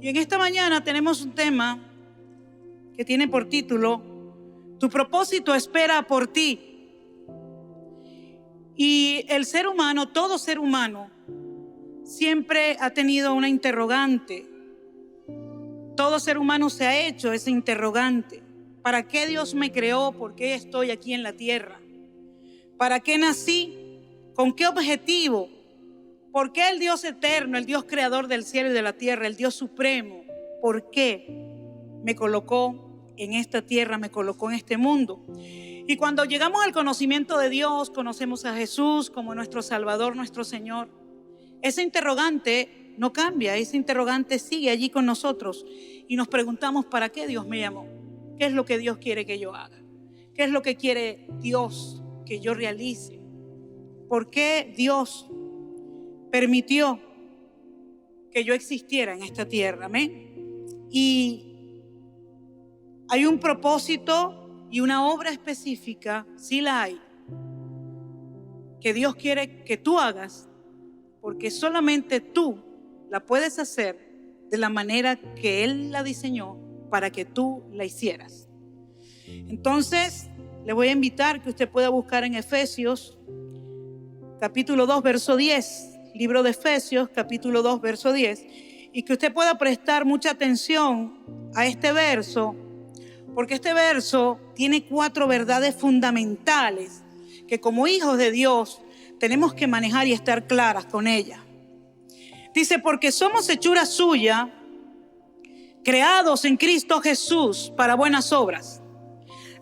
Y en esta mañana tenemos un tema que tiene por título: Tu propósito espera por ti. Y el ser humano, todo ser humano, siempre ha tenido una interrogante. Todo ser humano se ha hecho ese interrogante. ¿Para qué Dios me creó? ¿Por qué estoy aquí en la tierra? ¿Para qué nací? ¿Con qué objetivo? ¿Por qué el Dios eterno, el Dios creador del cielo y de la tierra, el Dios supremo, por qué me colocó en esta tierra, me colocó en este mundo? Y cuando llegamos al conocimiento de Dios, conocemos a Jesús como nuestro Salvador, nuestro Señor, ese interrogante no cambia, ese interrogante sigue allí con nosotros y nos preguntamos: ¿para qué Dios me llamó? ¿Qué es lo que Dios quiere que yo haga? ¿Qué es lo que quiere Dios que yo realice? ¿Por qué Dios permitió que yo existiera en esta tierra? Amén. Y hay un propósito y una obra específica, sí la hay, que Dios quiere que tú hagas, porque solamente tú la puedes hacer de la manera que Él la diseñó para que tú la hicieras. Entonces, le voy a invitar que usted pueda buscar en Efesios, capítulo 2, verso 10, libro de Efesios, capítulo 2, verso 10, y que usted pueda prestar mucha atención a este verso, porque este verso tiene 4 verdades fundamentales que como hijos de Dios tenemos que manejar y estar claras con ellas. Dice: porque somos hechura suya, creados en Cristo Jesús para buenas obras,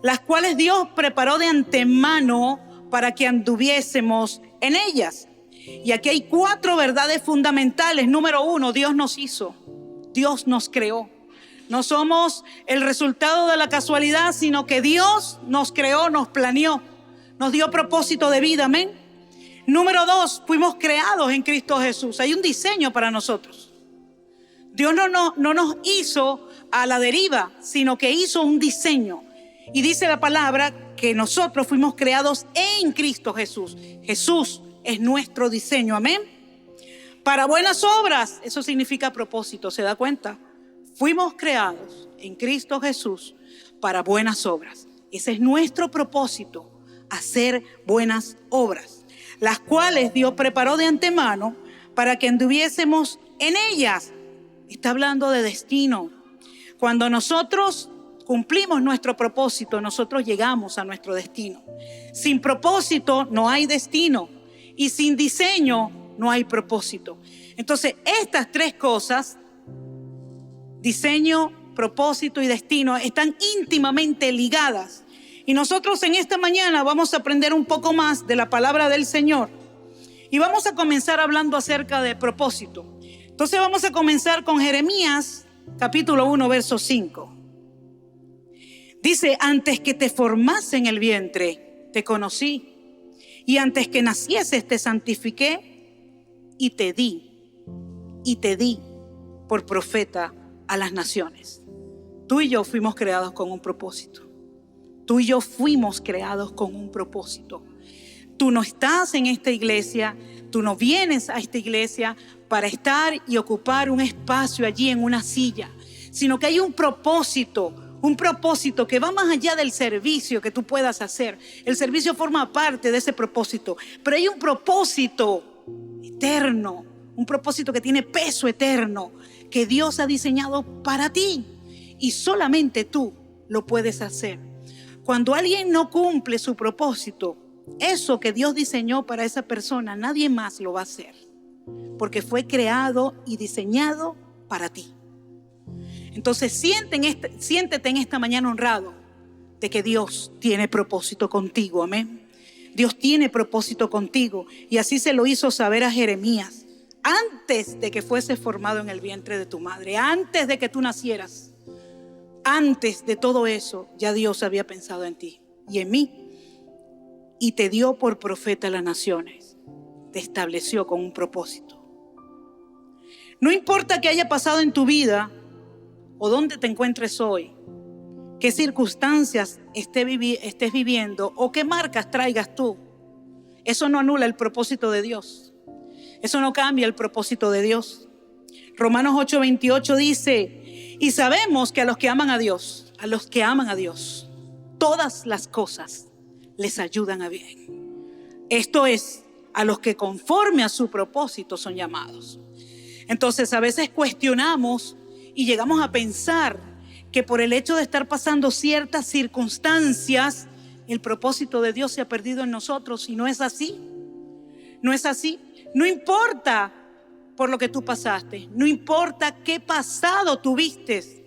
las cuales Dios preparó de antemano para que anduviésemos en ellas. Y aquí hay 4 verdades fundamentales. Número 1, Dios nos hizo, Dios nos creó. No somos el resultado de la casualidad, sino que Dios nos creó, nos planeó, nos dio propósito de vida. Amén. Número 2, fuimos creados en Cristo Jesús. Hay un diseño para nosotros. Dios no nos hizo a la deriva, sino que hizo un diseño. Y dice la palabra que nosotros fuimos creados en Cristo Jesús. Jesús es nuestro diseño. Amén. Para buenas obras, eso significa propósito. ¿Se da cuenta? Fuimos creados en Cristo Jesús para buenas obras. Ese es nuestro propósito, hacer buenas obras, las cuales Dios preparó de antemano para que anduviésemos en ellas. Está hablando de destino. Cuando nosotros cumplimos nuestro propósito, nosotros llegamos a nuestro destino. Sin propósito no hay destino, y sin diseño no hay propósito. Entonces, estas 3 cosas, diseño, propósito y destino, están íntimamente ligadas. Y nosotros en esta mañana vamos a aprender un poco más de la palabra del Señor. Y vamos a comenzar hablando acerca de propósito. Entonces vamos a comenzar con Jeremías, capítulo 1, verso 5. Dice: antes que te formase en el vientre, te conocí. Y antes que nacieses, te santifiqué y te di por profeta a las naciones. Tú y yo fuimos creados con un propósito. Tú y yo fuimos creados con un propósito. Tú no estás en esta iglesia, tú no vienes a esta iglesia para estar y ocupar un espacio allí en una silla, sino que hay un propósito que va más allá del servicio que tú puedas hacer. El servicio forma parte de ese propósito, pero hay un propósito eterno, un propósito que tiene peso eterno, que Dios ha diseñado para ti, y solamente tú lo puedes hacer. Cuando alguien no cumple su propósito, eso que Dios diseñó para esa persona, nadie más lo va a hacer, porque fue creado y diseñado para ti. Entonces siéntete en esta mañana honrado de que Dios tiene propósito contigo. Amén. Dios tiene propósito contigo, y así se lo hizo saber a Jeremías antes de que fuese formado en el vientre de tu madre, antes de que tú nacieras. Antes de todo eso, ya Dios había pensado en ti y en mí, y te dio por profeta a las naciones. Te estableció con un propósito. No importa qué haya pasado en tu vida o dónde te encuentres hoy, qué circunstancias estés viviendo o qué marcas traigas tú, eso no anula el propósito de Dios. Eso no cambia el propósito de Dios. Romanos 8:28 dice: y sabemos que a los que aman a Dios, todas las cosas les ayudan a bien. Esto es, a los que conforme a su propósito son llamados. Entonces a veces cuestionamos y llegamos a pensar que por el hecho de estar pasando ciertas circunstancias, el propósito de Dios se ha perdido en nosotros, y no es así. No es así. No importa por lo que tú pasaste, no importa qué pasado tuviste,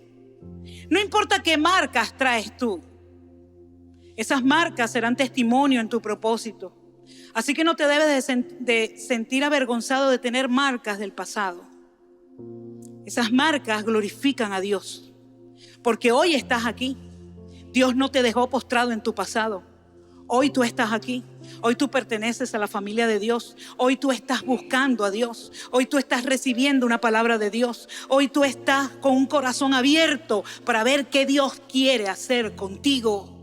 no importa qué marcas traes tú. Esas marcas serán testimonio en tu propósito. Así que no te debes de sentir avergonzado de tener marcas del pasado. Esas marcas glorifican a Dios, porque hoy estás aquí. Dios no te dejó postrado en tu pasado. Hoy tú estás aquí. Hoy tú perteneces a la familia de Dios. Hoy tú estás buscando a Dios. Hoy tú estás recibiendo una palabra de Dios. Hoy tú estás con un corazón abierto para ver qué Dios quiere hacer contigo.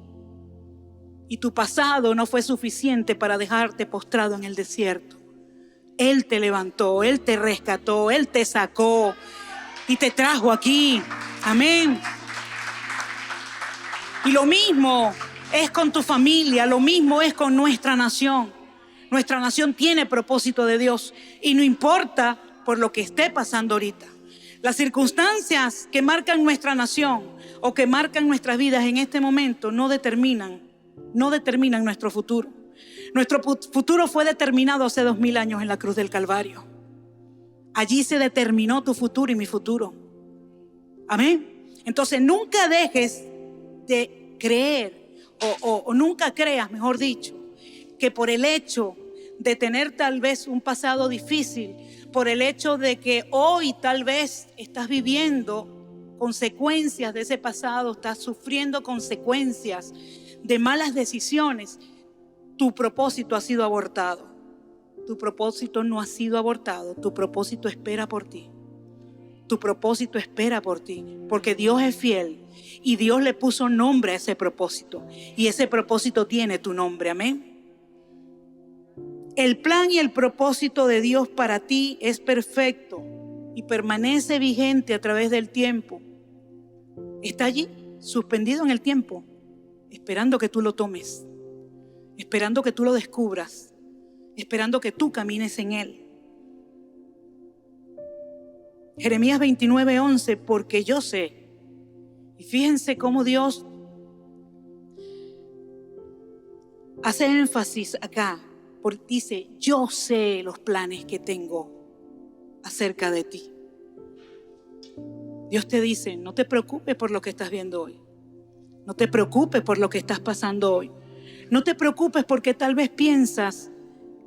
Y tu pasado no fue suficiente para dejarte postrado en el desierto. Él te levantó, Él te rescató, Él te sacó y te trajo aquí. Amén. Y lo mismo es con tu familia, lo mismo es con nuestra nación. Nuestra nación tiene propósito de Dios, y no importa por lo que esté pasando ahorita. Las circunstancias que marcan nuestra nación o que marcan nuestras vidas en este momento no determinan nuestro futuro. Nuestro futuro fue determinado hace 2000 años en la cruz del Calvario. Allí se determinó tu futuro y mi futuro. Amén. Entonces nunca dejes de creer o nunca creas, mejor dicho, que por el hecho de tener tal vez un pasado difícil, por el hecho de que hoy tal vez estás viviendo consecuencias de ese pasado, estás sufriendo consecuencias de malas decisiones, tu propósito ha sido abortado. Tu propósito no ha sido abortado. Tu propósito espera por ti. Tu propósito espera por ti, porque Dios es fiel y Dios le puso nombre a ese propósito, y ese propósito tiene tu nombre. Amén. El plan y el propósito de Dios para ti es perfecto y permanece vigente a través del tiempo. Está allí, suspendido en el tiempo, esperando que tú lo tomes, esperando que tú lo descubras, esperando que tú camines en él. Jeremías 29:11, porque yo sé. Y fíjense cómo Dios hace énfasis acá, porque dice: yo sé los planes que tengo acerca de ti. Dios te dice: no te preocupes por lo que estás viendo hoy. No te preocupes por lo que estás pasando hoy. No te preocupes porque tal vez piensas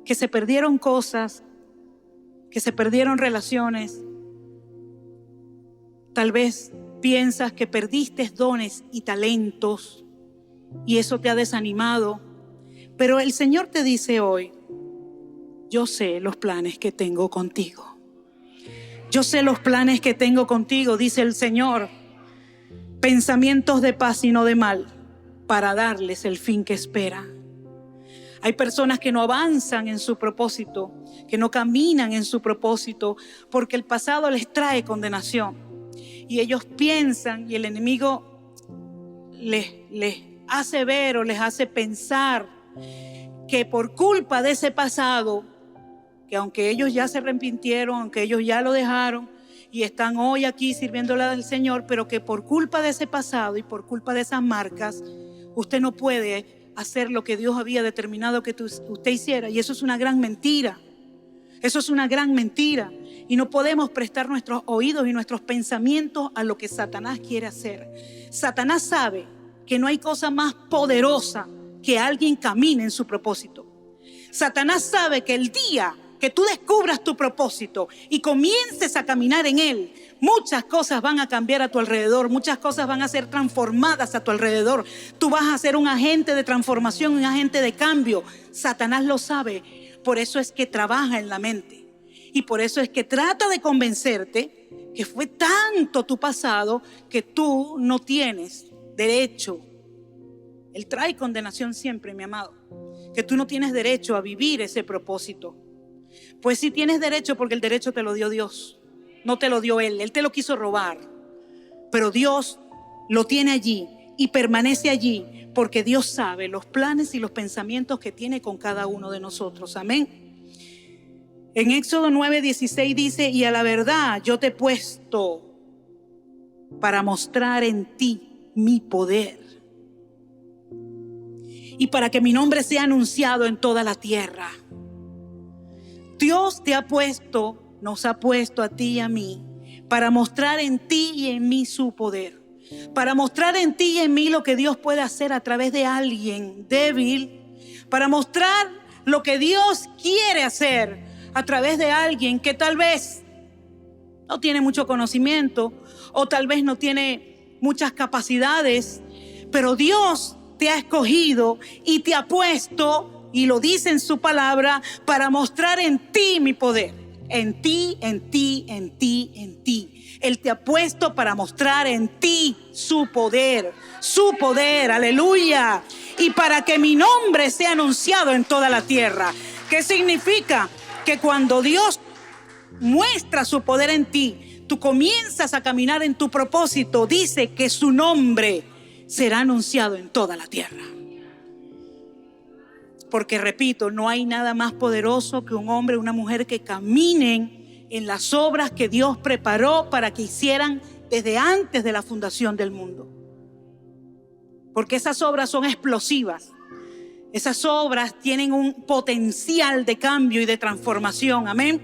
que se perdieron cosas, que se perdieron relaciones. Tal vez piensas que perdiste dones y talentos y eso te ha desanimado. Pero el Señor te dice hoy: yo sé los planes que tengo contigo. Yo sé los planes que tengo contigo, dice el Señor. Pensamientos de paz y no de mal, para darles el fin que espera. Hay personas que no avanzan en su propósito, que no caminan en su propósito, porque el pasado les trae condenación. Y ellos piensan, y el enemigo les hace ver o les hace pensar que por culpa de ese pasado, que aunque ellos ya se arrepintieron, aunque ellos ya lo dejaron y están hoy aquí sirviéndole al Señor, pero que por culpa de ese pasado y por culpa de esas marcas, usted no puede hacer lo que Dios había determinado que usted hiciera. Y eso es una gran mentira. Eso es una gran mentira. Y no podemos prestar nuestros oídos y nuestros pensamientos a lo que Satanás quiere hacer. Satanás sabe que no hay cosa más poderosa que alguien camine en su propósito. Satanás sabe que el día que tú descubras tu propósito y comiences a caminar en él, muchas cosas van a cambiar a tu alrededor, muchas cosas van a ser transformadas a tu alrededor. Tú vas a ser un agente de transformación, un agente de cambio. Satanás lo sabe, por eso es que trabaja en la mente. Y por eso es que trata de convencerte que fue tanto tu pasado que tú no tienes derecho. Él trae condenación siempre, mi amado, que tú no tienes derecho a vivir ese propósito. Pues sí tienes derecho, porque el derecho te lo dio Dios. no te lo dio Él te lo quiso robar. Pero Dios lo tiene allí y permanece allí porque Dios sabe los planes y los pensamientos que tiene con cada uno de nosotros. Amén. En Éxodo 9:16 dice: y a la verdad yo te he puesto para mostrar en ti mi poder y para que mi nombre sea anunciado en toda la tierra. Dios te ha puesto, nos ha puesto a ti y a mí para mostrar en ti y en mí su poder. Para mostrar en ti y en mí lo que Dios puede hacer a través de alguien débil. Para mostrar lo que Dios quiere hacer a través de alguien que tal vez no tiene mucho conocimiento o tal vez no tiene muchas capacidades. Pero Dios te ha escogido y te ha puesto, y lo dice en su palabra, para mostrar en ti mi poder. En ti, en ti, en ti, en ti. Él te ha puesto para mostrar en ti su poder, aleluya. Y para que mi nombre sea anunciado en toda la tierra. ¿Qué significa? Que cuando Dios muestra su poder en ti, tú comienzas a caminar en tu propósito. Dice que su nombre será anunciado en toda la tierra. Porque repito, no hay nada más poderoso que un hombre o una mujer que caminen en las obras que Dios preparó para que hicieran desde antes de la fundación del mundo. Porque esas obras son explosivas. Esas obras tienen un potencial de cambio y de transformación. Amén.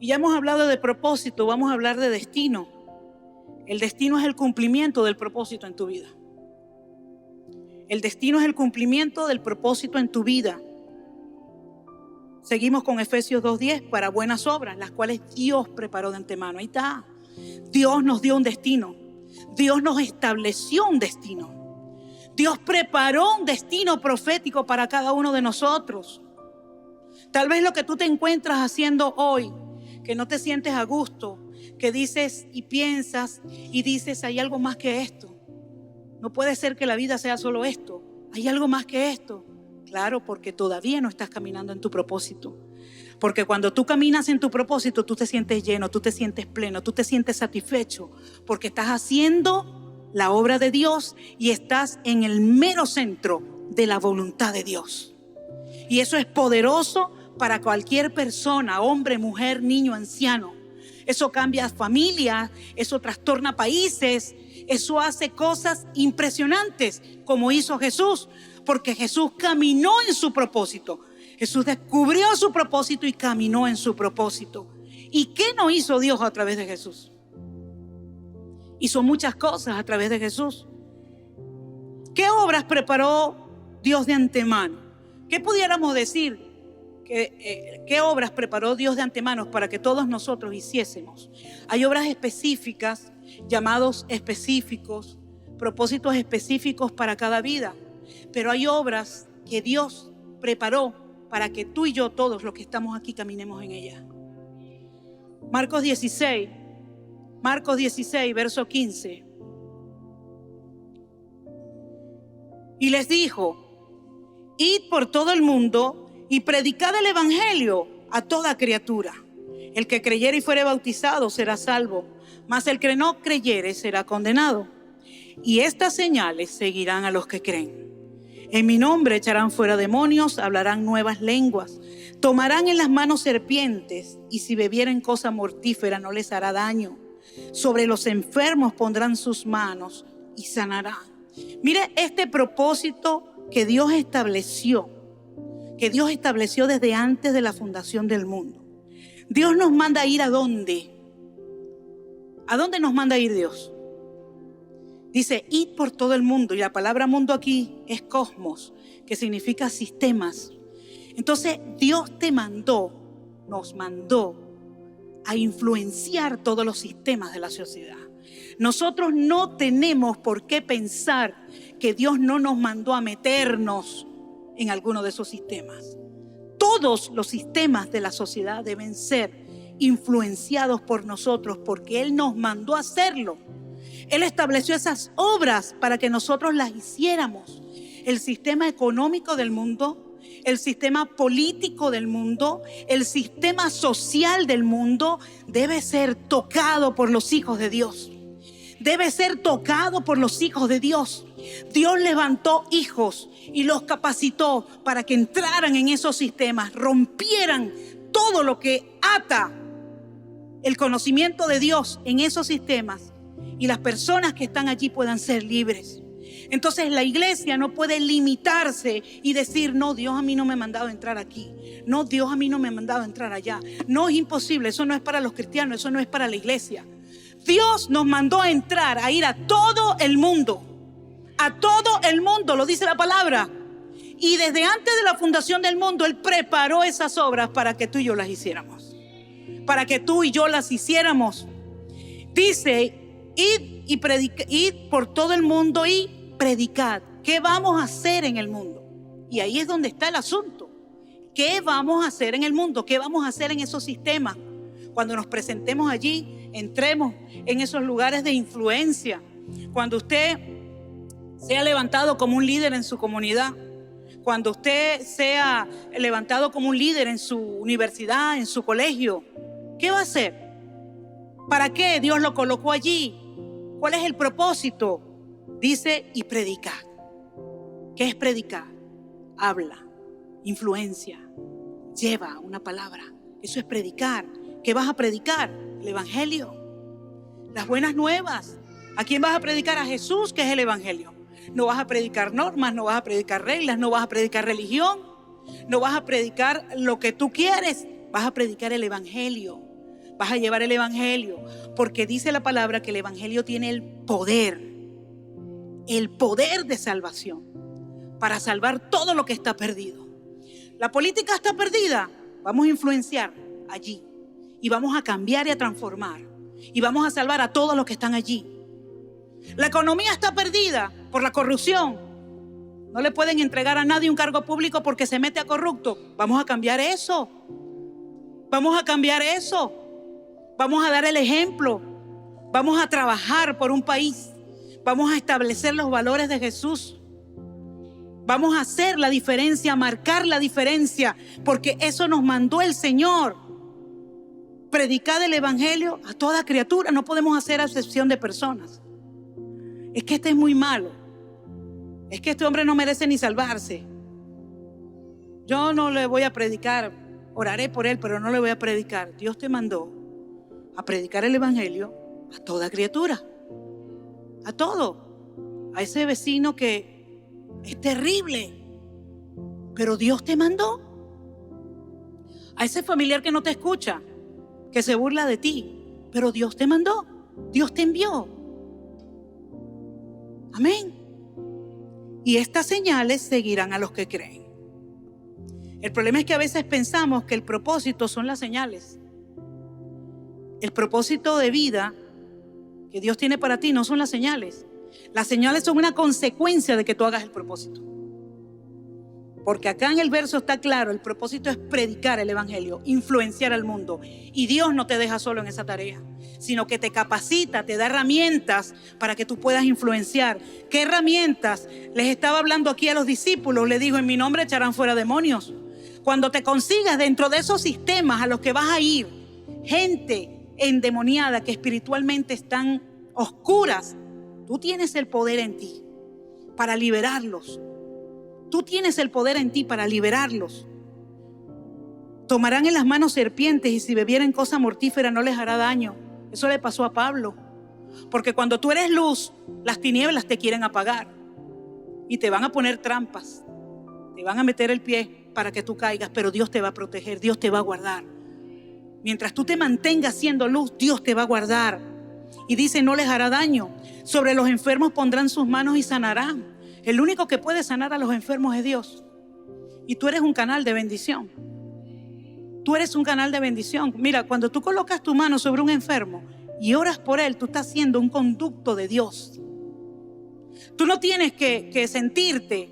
Y ya hemos hablado de propósito, vamos a hablar de destino. El destino es el cumplimiento del propósito en tu vida. El destino es el cumplimiento del propósito en tu vida. Seguimos con Efesios 2:10, para buenas obras, las cuales Dios preparó de antemano. Ahí está. Dios nos dio un destino. Dios nos estableció un destino. Dios preparó un destino profético para cada uno de nosotros. Tal vez lo que tú te encuentras haciendo hoy, que no te sientes a gusto, que dices y piensas y dices: hay algo más que esto. No puede ser que la vida sea solo esto. Hay algo más que esto. Claro, porque todavía no estás caminando en tu propósito. Porque cuando tú caminas en tu propósito, tú te sientes lleno, tú te sientes pleno, tú te sientes satisfecho. Porque estás haciendo la obra de Dios y estás en el mero centro de la voluntad de Dios. Y eso es poderoso para cualquier persona, hombre, mujer, niño, anciano. Eso cambia familias, eso trastorna países, eso hace cosas impresionantes como hizo Jesús. Porque Jesús caminó en su propósito. Jesús descubrió su propósito y caminó en su propósito. ¿Y qué no hizo Dios a través de Jesús? Hizo muchas cosas a través de Jesús. ¿Qué obras preparó Dios de antemano? ¿Qué pudiéramos decir? ¿Qué obras preparó Dios de antemano para que todos nosotros hiciésemos? Hay obras específicas, llamados específicos, propósitos específicos para cada vida. Pero hay obras que Dios preparó para que tú y yo, todos los que estamos aquí, caminemos en ellas. Marcos 16, verso 15. Y les dijo: id por todo el mundo y predicad el evangelio a toda criatura. El que creyere y fuere bautizado será salvo, mas el que no creyere será condenado. Y estas señales seguirán a los que creen. En mi nombre echarán fuera demonios, hablarán nuevas lenguas, tomarán en las manos serpientes, y si bebieren cosa mortífera no les hará daño. Sobre los enfermos pondrán sus manos y sanarán. Mire este propósito que Dios estableció desde antes de la fundación del mundo. Dios nos manda a ir ¿a dónde? ¿A dónde nos manda a ir Dios? Dice: id por todo el mundo. Y la palabra mundo aquí es cosmos, que significa sistemas. Entonces Dios nos mandó a influenciar todos los sistemas de la sociedad. Nosotros no tenemos por qué pensar que Dios no nos mandó a meternos en alguno de esos sistemas. Todos los sistemas de la sociedad deben ser influenciados por nosotros, porque Él nos mandó a hacerlo. Él estableció esas obras para que nosotros las hiciéramos. El sistema económico del mundo, el sistema político del mundo, el sistema social del mundo debe ser tocado por los hijos de Dios. Debe ser tocado por los hijos de Dios. Dios levantó hijos y los capacitó para que entraran en esos sistemas, rompieran todo lo que ata el conocimiento de Dios en esos sistemas, y las personas que están allí puedan ser libres. Entonces la iglesia no puede limitarse y decir: no, Dios a mí no me ha mandado a entrar aquí, no, Dios a mí no me ha mandado a entrar allá. No, es imposible, eso no es para los cristianos, eso no es para la iglesia. Dios nos mandó a entrar, a ir a todo el mundo, lo dice la palabra. Y desde antes de la fundación del mundo, Él preparó esas obras para que tú y yo las hiciéramos, para que tú y yo las hiciéramos. Dice: id por todo el mundo y predicad. ¿Qué vamos a hacer en el mundo? Y ahí es donde está el asunto. ¿Qué vamos a hacer en el mundo? ¿Qué vamos a hacer en esos sistemas? Cuando nos presentemos allí, entremos en esos lugares de influencia. Cuando usted sea levantado como un líder en su comunidad, cuando usted sea levantado como un líder en su universidad, en su colegio, ¿qué va a hacer? ¿Para qué Dios lo colocó allí? ¿Cuál es el propósito? Dice: y predicar. ¿Qué es predicar? Habla, influencia, lleva una palabra. Eso es predicar. ¿Qué vas a predicar? El evangelio, las buenas nuevas. ¿A quién vas a predicar? A Jesús, que es el evangelio. No vas a predicar normas, no vas a predicar reglas, no vas a predicar religión, no vas a predicar lo que tú quieres. Vas a predicar el evangelio. Vas a llevar el evangelio, porque dice la palabra que el evangelio tiene el poder de salvación, para salvar todo lo que está perdido. La política está perdida, vamos a influenciar allí y vamos a cambiar y a transformar y vamos a salvar a todos los que están allí. La economía está perdida por la corrupción, no le pueden entregar a nadie un cargo público porque se mete a corrupto. Vamos a cambiar eso, vamos a cambiar eso. Vamos a dar el ejemplo, vamos a trabajar por un país, vamos a establecer los valores de Jesús, vamos a hacer la diferencia, a marcar la diferencia, porque eso nos mandó el Señor. Predicar el evangelio a toda criatura, no podemos hacer excepción de personas. Es que este es muy malo, es que este hombre no merece ni salvarse. Yo no le voy a predicar, oraré por él, pero no le voy a predicar. Dios te mandó a predicar el evangelio a toda criatura, a todo, a ese vecino que es terrible, pero Dios te mandó, a ese familiar que no te escucha, que se burla de ti, pero Dios te mandó, Dios te envió. Amén. Y estas señales seguirán a los que creen. El problema es que a veces pensamos que el propósito son las señales. El propósito de vida que Dios tiene para ti no son las señales. Las señales son una consecuencia de que tú hagas el propósito. Porque acá en el verso está claro, el propósito es predicar el evangelio, influenciar al mundo. Y Dios no te deja solo en esa tarea, sino que te capacita, te da herramientas para que tú puedas influenciar. ¿Qué herramientas? Les estaba hablando aquí a los discípulos, les dijo: en mi nombre echarán fuera demonios. Cuando te consigas dentro de esos sistemas a los que vas a ir, gente endemoniada, que espiritualmente están oscuras, tú tienes el poder en ti para liberarlos. Tú tienes el poder en ti para liberarlos. Tomarán en las manos serpientes y si bebieren cosa mortífera no les hará daño. Eso le pasó a Pablo. Porque cuando tú eres luz, las tinieblas te quieren apagar y te van a poner trampas, te van a meter el pie para que tú caigas, pero Dios te va a proteger, Dios te va a guardar. Mientras tú te mantengas siendo luz, Dios te va a guardar. Y dice: no les hará daño. Sobre los enfermos pondrán sus manos y sanarán. El único que puede sanar a los enfermos es Dios. Y tú eres un canal de bendición. Tú eres un canal de bendición. Mira, cuando tú colocas tu mano sobre un enfermo y oras por él, tú estás siendo un conducto de Dios. Tú no tienes que sentirte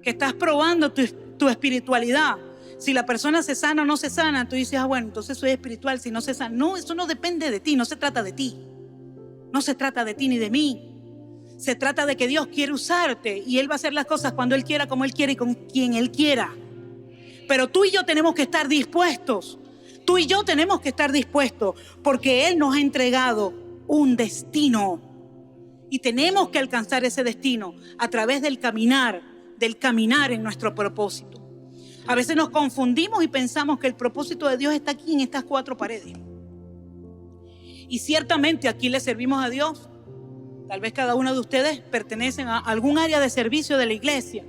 que estás probando tu espiritualidad. Si la persona se sana o no se sana, tú dices: bueno, entonces soy espiritual. Si no se sana, no, eso no depende de ti, no se trata de ti. No se trata de ti ni de mí. Se trata de que Dios quiere usarte y Él va a hacer las cosas cuando Él quiera, como Él quiere y con quien Él quiera. Pero tú y yo tenemos que estar dispuestos. Tú y yo tenemos que estar dispuestos porque Él nos ha entregado un destino. Y tenemos que alcanzar ese destino a través del caminar en nuestro propósito. A veces nos confundimos y pensamos que el propósito de Dios está aquí en estas 4 paredes. Y ciertamente aquí le servimos a Dios. Tal vez cada uno de ustedes pertenecen a algún área de servicio de la iglesia.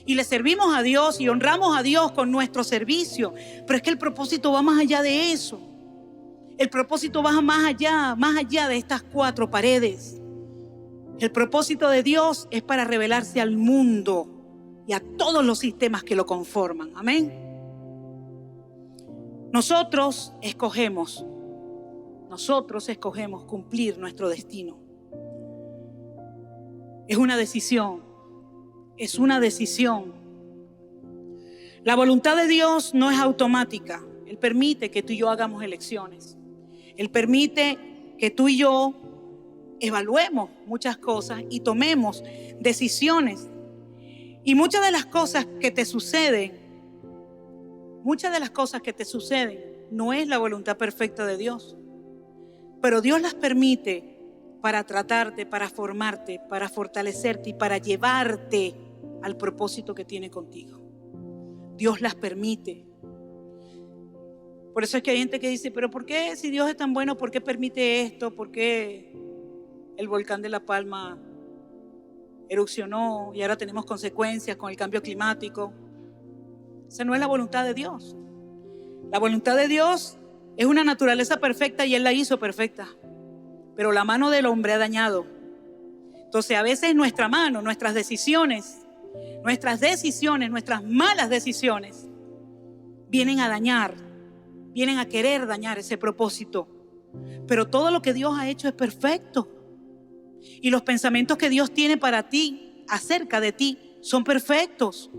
Y le servimos a Dios y honramos a Dios con nuestro servicio. Pero es que el propósito va más allá de eso. El propósito va más allá de estas 4 paredes. El propósito de Dios es para revelarse al mundo y a todos los sistemas que lo conforman. Amén. Nosotros escogemos cumplir nuestro destino. Es una decisión. La voluntad de Dios no es automática. Él permite que tú y yo hagamos elecciones. Él permite que tú y yo evaluemos muchas cosas y tomemos decisiones. Y muchas de las cosas que te suceden no es la voluntad perfecta de Dios. Pero Dios las permite para tratarte, para formarte, para fortalecerte y para llevarte al propósito que tiene contigo. Dios las permite. Por eso es que hay gente que dice, pero ¿por qué si Dios es tan bueno, por qué permite esto? ¿Por qué el volcán de La Palma erupcionó y ahora tenemos consecuencias con el cambio climático? Esa no es la voluntad de Dios. La voluntad de Dios es una naturaleza perfecta y Él la hizo perfecta. Pero la mano del hombre ha dañado. Entonces a veces nuestra mano, nuestras decisiones, nuestras malas decisiones vienen a dañar, vienen a querer dañar ese propósito. Pero todo lo que Dios ha hecho es perfecto. Y los pensamientos que Dios tiene para ti, acerca de ti, son perfectos.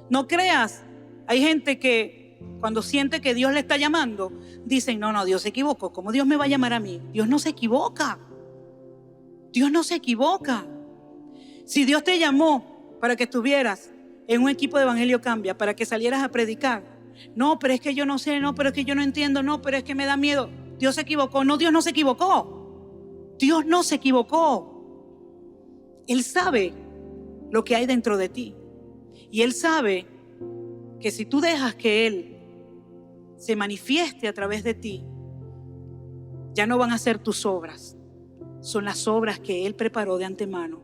No creas, hay gente que cuando siente que Dios le está llamando, dicen, no, Dios se equivocó. ¿Cómo Dios me va a llamar a mí? Dios no se equivoca. Dios no se equivoca. Si Dios te llamó para que estuvieras en un equipo de Evangelio Cambia, para que salieras a predicar, no, pero es que yo no sé, no, pero es que yo no entiendo, no, pero es que me da miedo. Dios se equivocó. No, Dios no se equivocó. Dios no se equivocó. Él sabe lo que hay dentro de ti. Y Él sabe que si tú dejas que Él se manifieste a través de ti, ya no van a ser tus obras. Son las obras que Él preparó de antemano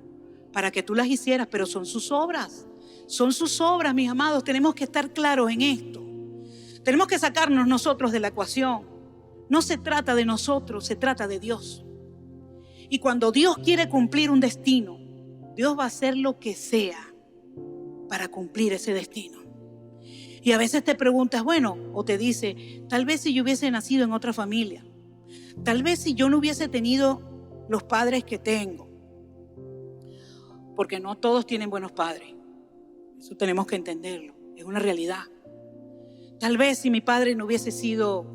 para que tú las hicieras, pero son sus obras. Son sus obras, mis amados. Tenemos que estar claros en esto. Tenemos que sacarnos nosotros de la ecuación. No se trata de nosotros, se trata de Dios. Y cuando Dios quiere cumplir un destino, Dios va a hacer lo que sea para cumplir ese destino. Y a veces te preguntas, bueno, o te dice, tal vez si yo hubiese nacido en otra familia, tal vez si yo no hubiese tenido los padres que tengo, porque no todos tienen buenos padres. Eso tenemos que entenderlo, es una realidad. Tal vez si mi padre no hubiese sido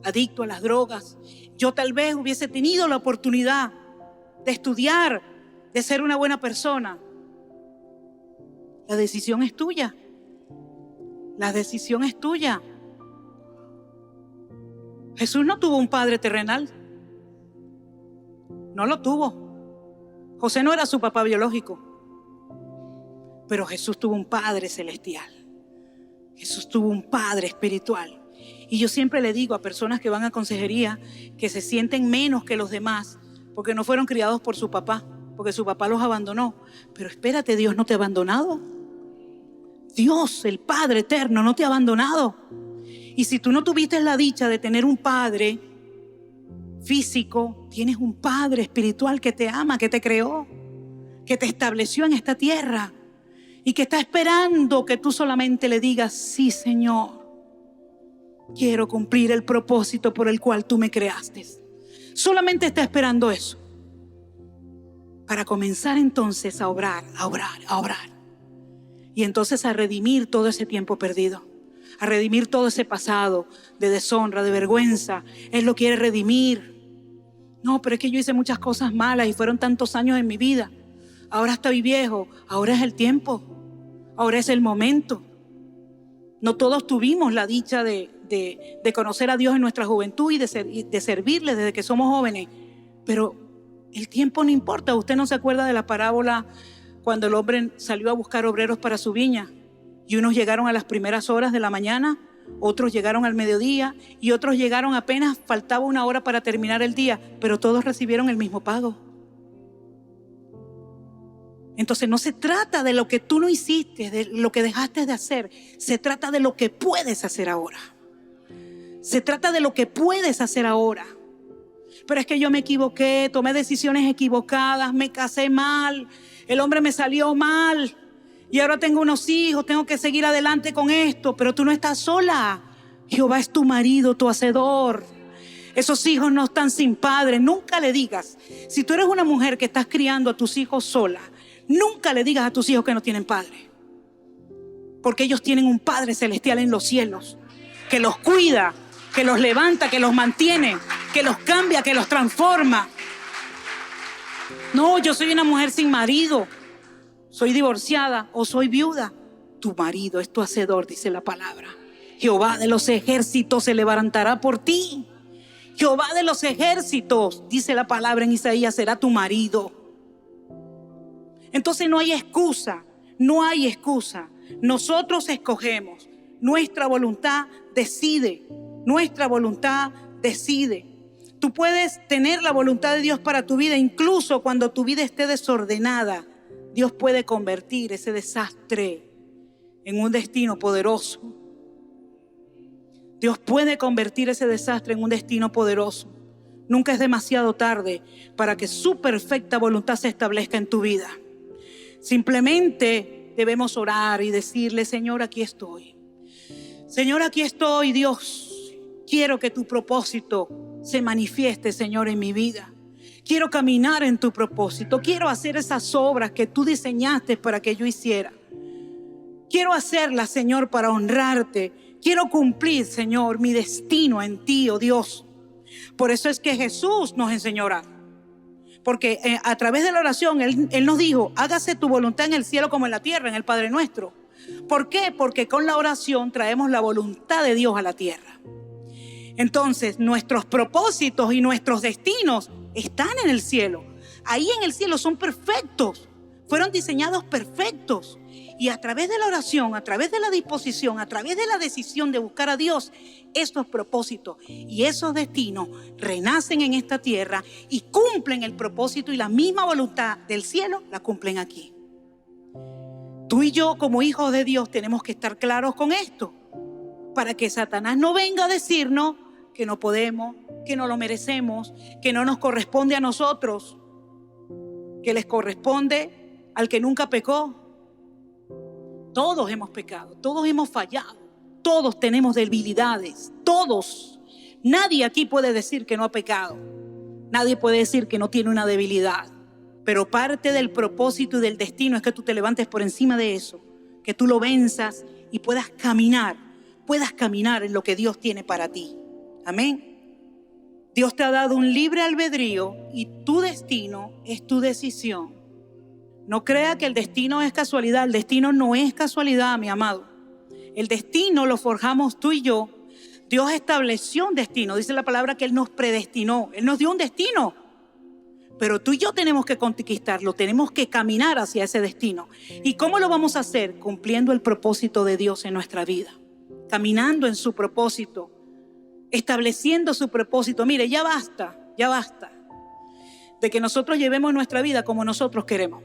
adicto a las drogas, yo tal vez hubiese tenido la oportunidad de estudiar, de ser una buena persona. La decisión es tuya. La decisión es tuya. Jesús no tuvo un padre terrenal. No lo tuvo. José no era su papá biológico. Pero Jesús tuvo un padre celestial. Jesús tuvo un padre espiritual. Y yo siempre le digo a personas que van a consejería que se sienten menos que los demás porque no fueron criados por su papá, porque su papá los abandonó. Pero espérate, Dios no te ha abandonado. Dios, el Padre eterno, no te ha abandonado. Y si tú no tuviste la dicha de tener un padre físico, tienes un padre espiritual que te ama, que te creó, que te estableció en esta tierra y que está esperando que tú solamente le digas, sí, Señor, quiero cumplir el propósito por el cual tú me creaste. Solamente está esperando eso para comenzar entonces a obrar. Y entonces a redimir todo ese tiempo perdido, a redimir todo ese pasado de deshonra, de vergüenza. Él lo quiere redimir. No, pero es que yo hice muchas cosas malas y fueron tantos años en mi vida. Ahora estoy viejo, ahora es el tiempo, ahora es el momento. No todos tuvimos la dicha de conocer a Dios en nuestra juventud y de servirle desde que somos jóvenes. Pero el tiempo no importa. Usted no se acuerda de la parábola cuando el hombre salió a buscar obreros para su viña. Y unos llegaron a las primeras horas de la mañana, otros llegaron al mediodía y otros llegaron apenas faltaba una hora para terminar el día. Pero todos recibieron el mismo pago. Entonces no se trata de lo que tú no hiciste, de lo que dejaste de hacer. Se trata de lo que puedes hacer ahora. Se trata de lo que puedes hacer ahora. Pero es que yo me equivoqué, tomé decisiones equivocadas, me casé mal, el hombre me salió mal y ahora tengo unos hijos, tengo que seguir adelante con esto. Pero tú no estás sola. Jehová es tu marido, tu hacedor. Esos hijos no están sin padre. Nunca le digas, si tú eres una mujer que estás criando a tus hijos sola, nunca le digas a tus hijos que no tienen padre. Porque ellos tienen un Padre celestial en los cielos, que los cuida, que los levanta, que los mantiene, que los cambia, que los transforma. No, yo soy una mujer sin marido, soy divorciada o soy viuda. Tu marido es tu hacedor, dice la palabra. Jehová de los ejércitos se levantará por ti. Jehová de los ejércitos, dice la palabra en Isaías, será tu marido. Entonces no hay excusa, no hay excusa. Nosotros escogemos, nuestra voluntad decide, nuestra voluntad decide. Tú puedes tener la voluntad de Dios para tu vida, incluso cuando tu vida esté desordenada. Dios puede convertir ese desastre en un destino poderoso. Dios puede convertir ese desastre en un destino poderoso. Nunca es demasiado tarde para que su perfecta voluntad se establezca en tu vida. Simplemente debemos orar y decirle: Señor, aquí estoy. Señor, aquí estoy, Dios. Quiero que tu propósito se manifieste, Señor, en mi vida. Quiero caminar en tu propósito. Quiero hacer esas obras que tú diseñaste para que yo hiciera. Quiero hacerlas, Señor, para honrarte. Quiero cumplir, Señor, mi destino en ti, oh Dios. Por eso es que Jesús nos enseñó a orar. Porque a través de la oración Él nos dijo: hágase tu voluntad en el cielo como en la tierra, en el Padre nuestro. ¿Por qué? Porque con la oración traemos la voluntad de Dios a la tierra. Entonces nuestros propósitos y nuestros destinos están en el cielo. Ahí en el cielo son perfectos. Fueron diseñados perfectos. Y a través de la oración, a través de la disposición, a través de la decisión de buscar a Dios, estos propósitos y esos destinos renacen en esta tierra y cumplen el propósito y la misma voluntad del cielo la cumplen aquí. Tú y yo, como hijos de Dios, tenemos que estar claros con esto, para que Satanás no venga a decirnos que no podemos, que no lo merecemos, que no nos corresponde a nosotros, que les corresponde al que nunca pecó. Todos hemos pecado, todos hemos fallado, todos tenemos debilidades, todos. Nadie aquí puede decir que no ha pecado, nadie puede decir que no tiene una debilidad. Pero parte del propósito y del destino es que tú te levantes por encima de eso, que tú lo venzas y puedas caminar en lo que Dios tiene para ti. Amén. Dios te ha dado un libre albedrío y tu destino es tu decisión. No crea que el destino es casualidad. El destino no es casualidad, mi amado. El destino lo forjamos tú y yo. Dios estableció un destino. Dice la palabra que Él nos predestinó. Él nos dio un destino. Pero tú y yo tenemos que conquistarlo. Tenemos que caminar hacia ese destino. ¿Y cómo lo vamos a hacer? Cumpliendo el propósito de Dios en nuestra vida. Caminando en su propósito. Estableciendo su propósito. Mire, ya basta de que nosotros llevemos nuestra vida como nosotros queremos.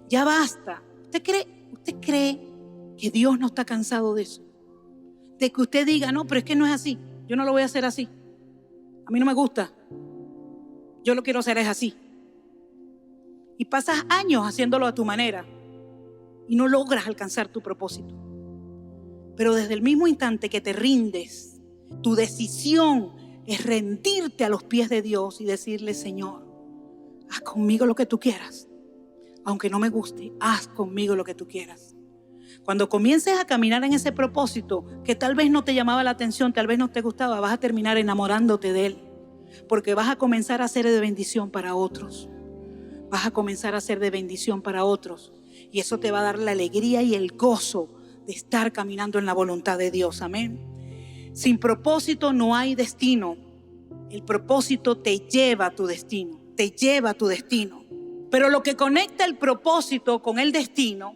Ya basta. ¿Usted cree que Dios no está cansado de eso? De que usted diga: no, pero es que no es así. Yo no lo voy a hacer así. A mí no me gusta. Yo lo quiero hacer es así. Y pasas años haciéndolo a tu manera y no logras alcanzar tu propósito. Pero desde el mismo instante que te rindes, tu decisión es rendirte a los pies de Dios y decirle: Señor, haz conmigo lo que tú quieras. Aunque no me guste, haz conmigo lo que tú quieras. Cuando comiences a caminar en ese propósito que tal vez no te llamaba la atención, tal vez no te gustaba, vas a terminar enamorándote de él. Porque vas a comenzar a ser de bendición para otros. Vas a comenzar a ser de bendición para otros. Y eso te va a dar la alegría y el gozo de estar caminando en la voluntad de Dios. Amén. Sin propósito no hay destino. El propósito te lleva a tu destino, te lleva a tu destino. Pero lo que conecta el propósito con el destino,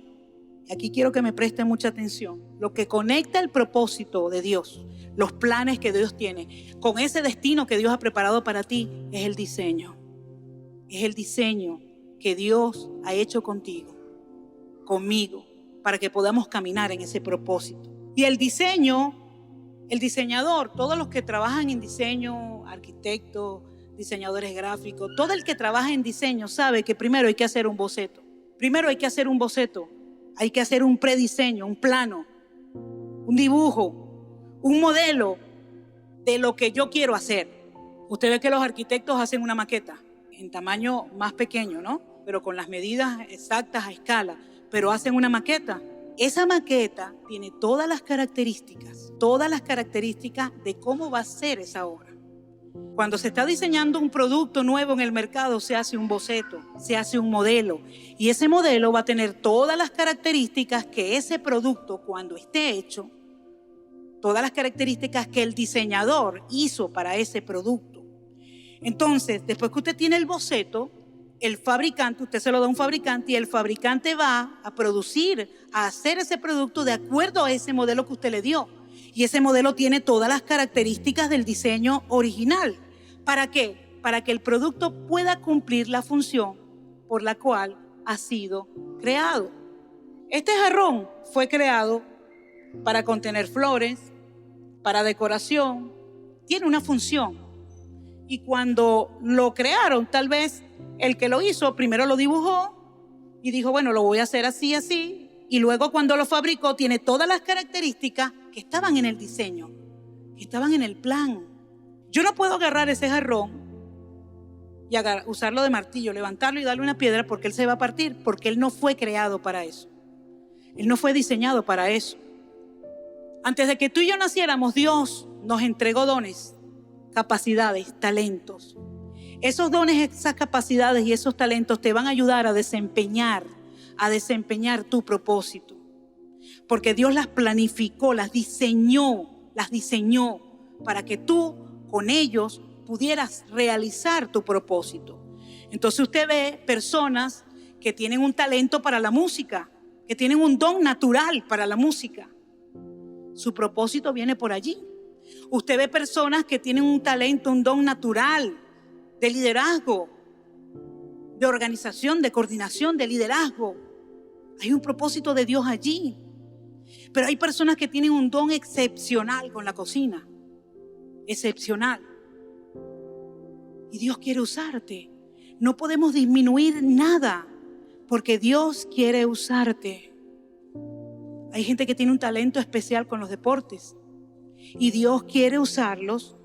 y aquí quiero que me presten mucha atención, lo que conecta el propósito de Dios, los planes que Dios tiene, con ese destino que Dios ha preparado para ti, es el diseño. Es el diseño que Dios ha hecho contigo, conmigo, para que podamos caminar en ese propósito. Y el diseño, el diseñador, todos los que trabajan en diseño, arquitectos, diseñadores gráficos, todo el que trabaja en diseño sabe que primero hay que hacer un boceto. Primero hay que hacer un boceto, hay que hacer un prediseño, un plano, un dibujo, un modelo de lo que yo quiero hacer. Usted ve que los arquitectos hacen una maqueta en tamaño más pequeño, ¿no? Pero con las medidas exactas a escala, pero hacen una maqueta. Esa maqueta tiene todas las características de cómo va a ser esa obra. Cuando se está diseñando un producto nuevo en el mercado, se hace un boceto, se hace un modelo. Y ese modelo va a tener todas las características que ese producto, cuando esté hecho, todas las características que el diseñador hizo para ese producto. Entonces, después que usted tiene el boceto, el fabricante, usted se lo da a un fabricante y el fabricante va a producir, a hacer ese producto de acuerdo a ese modelo que usted le dio. Y ese modelo tiene todas las características del diseño original. ¿Para qué? Para que el producto pueda cumplir la función por la cual ha sido creado. Este jarrón fue creado para contener flores, para decoración, tiene una función. Y cuando lo crearon, tal vez el que lo hizo primero lo dibujó y dijo, bueno, lo voy a hacer así, así. Y luego cuando lo fabricó tiene todas las características que estaban en el diseño, que estaban en el plan. Yo no puedo agarrar ese jarrón y usarlo de martillo, levantarlo y darle una piedra porque él se va a partir, porque él no fue creado para eso. Él no fue diseñado para eso. Antes de que tú y yo naciéramos, Dios nos entregó dones, capacidades, talentos. Esos dones, esas capacidades y esos talentos te van a ayudar a desempeñar tu propósito. Porque Dios las planificó, las diseñó para que tú con ellos pudieras realizar tu propósito. Entonces usted ve personas que tienen un talento para la música, que tienen un don natural para la música. Su propósito viene por allí. Usted ve personas que tienen un talento, un don natural de liderazgo, de organización, de coordinación, de liderazgo. Hay un propósito de Dios allí. Pero hay personas que tienen un don excepcional con la cocina. Excepcional. Y Dios quiere usarte. No podemos disminuir nada porque Dios quiere usarte. Hay gente que tiene un talento especial con los deportes y Dios quiere usarlos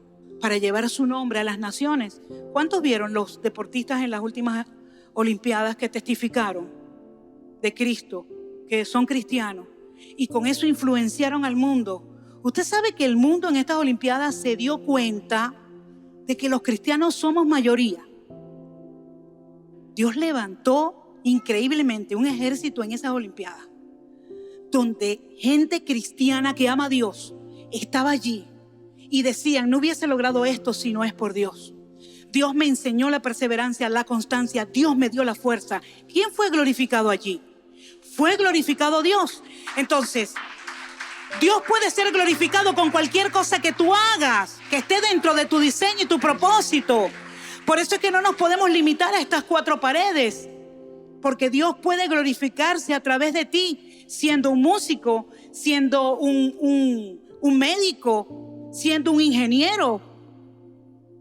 para llevar su nombre a las naciones. ¿Cuántos vieron los deportistas en las últimas Olimpiadas que testificaron de Cristo, que son cristianos y con eso influenciaron al mundo? Usted sabe que el mundo en estas Olimpiadas se dio cuenta de que los cristianos somos mayoría. Dios levantó increíblemente un ejército en esas Olimpiadas, donde gente cristiana que ama a Dios estaba allí y decían, no hubiese logrado esto si no es por Dios. Dios me enseñó la perseverancia, la constancia, Dios me dio la fuerza. ¿Quién fue glorificado allí? Fue glorificado Dios. Entonces, Dios puede ser glorificado con cualquier cosa que tú hagas, que esté dentro de tu diseño y tu propósito. Por eso es que no nos podemos limitar a estas cuatro paredes, porque Dios puede glorificarse a través de ti, siendo un músico, siendo un médico, siendo un ingeniero.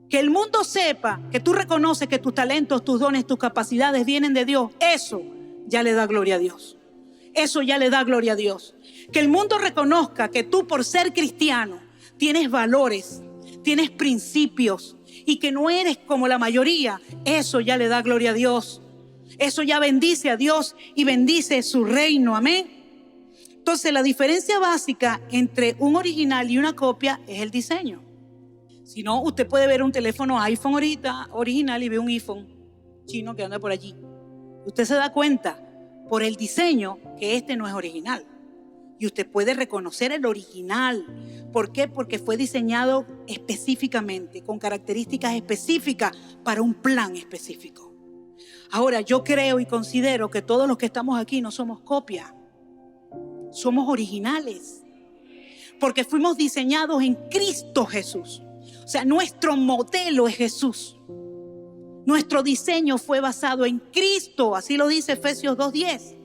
Que el mundo sepa que tú reconoces que tus talentos, tus dones, tus capacidades vienen de Dios. Eso ya le da gloria a Dios. Eso ya le da gloria a Dios. Que el mundo reconozca que tú, por ser cristiano, tienes valores, tienes principios y que no eres como la mayoría. Eso ya le da gloria a Dios. Eso ya bendice a Dios y bendice su reino. Amén. Entonces, la diferencia básica entre un original y una copia es el diseño. Si no, usted puede ver un teléfono iPhone ahorita original y ve un iPhone chino que anda por allí. Usted se da cuenta por el diseño que este no es original. Y usted puede reconocer el original. ¿Por qué? Porque fue diseñado específicamente, con características específicas para un plan específico. Ahora, yo creo y considero que todos los que estamos aquí no somos copias, somos originales. Porque fuimos diseñados en Cristo Jesús. O sea, nuestro modelo es Jesús. Nuestro diseño fue basado en Cristo, así lo dice Efesios 2:10.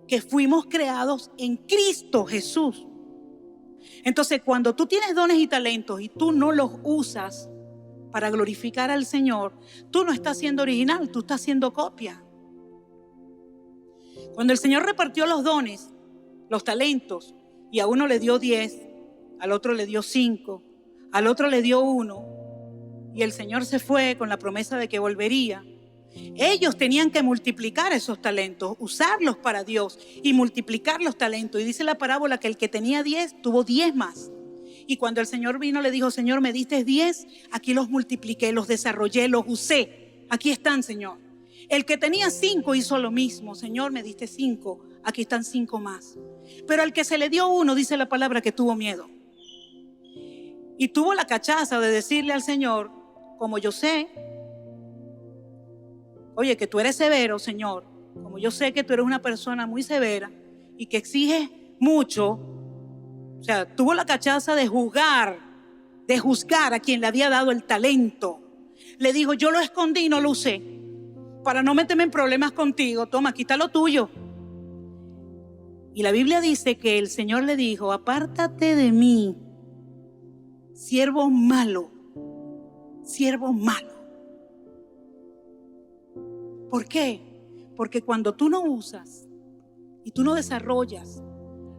Que fuimos creados en Cristo Jesús. Entonces, cuando tú tienes dones y talentos y tú no los usas para glorificar al Señor, tú no estás siendo original, tú estás siendo copia. Cuando el Señor repartió los dones, los talentos, y a uno le dio 10, al otro le dio 5, al otro le dio 1, y el Señor se fue con la promesa de que volvería. Ellos tenían que multiplicar esos talentos, usarlos para Dios y multiplicar los talentos. Y dice la parábola que el que tenía 10 tuvo 10 más. Y cuando el Señor vino le dijo: Señor, me diste 10, aquí los multipliqué, los desarrollé, los usé. Aquí están, Señor. El que tenía 5 hizo lo mismo. Señor, me diste 5, aquí están 5 más. Pero al que se le dio 1, dice la palabra que tuvo miedo. Y tuvo la cachaza de decirle al Señor: como yo sé, oye, que tú eres severo, Señor, como yo sé que tú eres una persona muy severa y que exiges mucho, o sea, tuvo la cachaza de juzgar a quien le había dado el talento. Le dijo: yo lo escondí y no lo usé, para no meterme en problemas contigo. Toma, aquí está lo tuyo. Y la Biblia dice que el Señor le dijo: apártate de mí, siervo malo, siervo malo. ¿Por qué? Porque cuando tú no usas y tú no desarrollas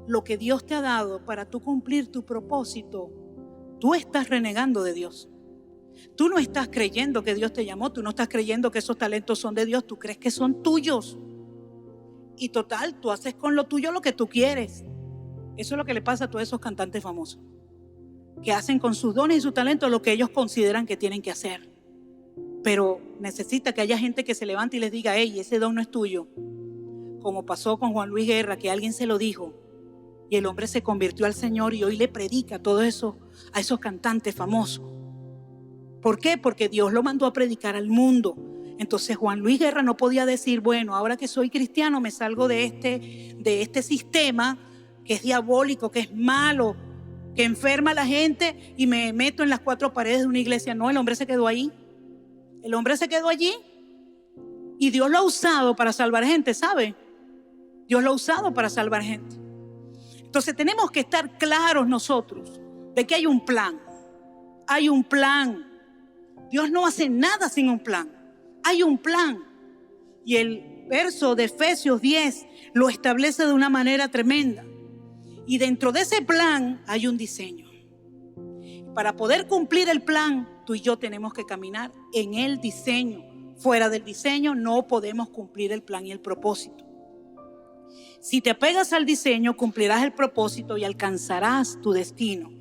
lo que Dios te ha dado para tú cumplir tu propósito, tú estás renegando de Dios. Tú no estás creyendo que Dios te llamó, tú no estás creyendo que esos talentos son de Dios, tú crees que son tuyos. Y total, tú haces con lo tuyo lo que tú quieres. Eso es lo que le pasa a todos esos cantantes famosos, que hacen con sus dones y sus talentos lo que ellos consideran que tienen que hacer. Pero necesita que haya gente que se levante y les diga: hey, ese don no es tuyo. Como pasó con Juan Luis Guerra, que alguien se lo dijo y el hombre se convirtió al Señor y hoy le predica todo eso a esos cantantes famosos. ¿Por qué? Porque Dios lo mandó a predicar al mundo. Entonces Juan Luis Guerra no podía decir: bueno, ahora que soy cristiano me salgo de este sistema que es diabólico, que es malo, que enferma a la gente, y me meto en las 4 paredes de una iglesia. No, el hombre se quedó ahí. El hombre se quedó allí y Dios lo ha usado para salvar gente, ¿sabe? Dios lo ha usado para salvar gente. Entonces tenemos que estar claros nosotros de que hay un plan. Hay un plan. Dios no hace nada sin un plan. Hay un plan. Y el verso de Efesios 10 lo establece de una manera tremenda. Y dentro de ese plan hay un diseño. Para poder cumplir el plan, tú y yo tenemos que caminar en el diseño. Fuera del diseño no podemos cumplir el plan y el propósito. Si te apegas al diseño, cumplirás el propósito y alcanzarás tu destino.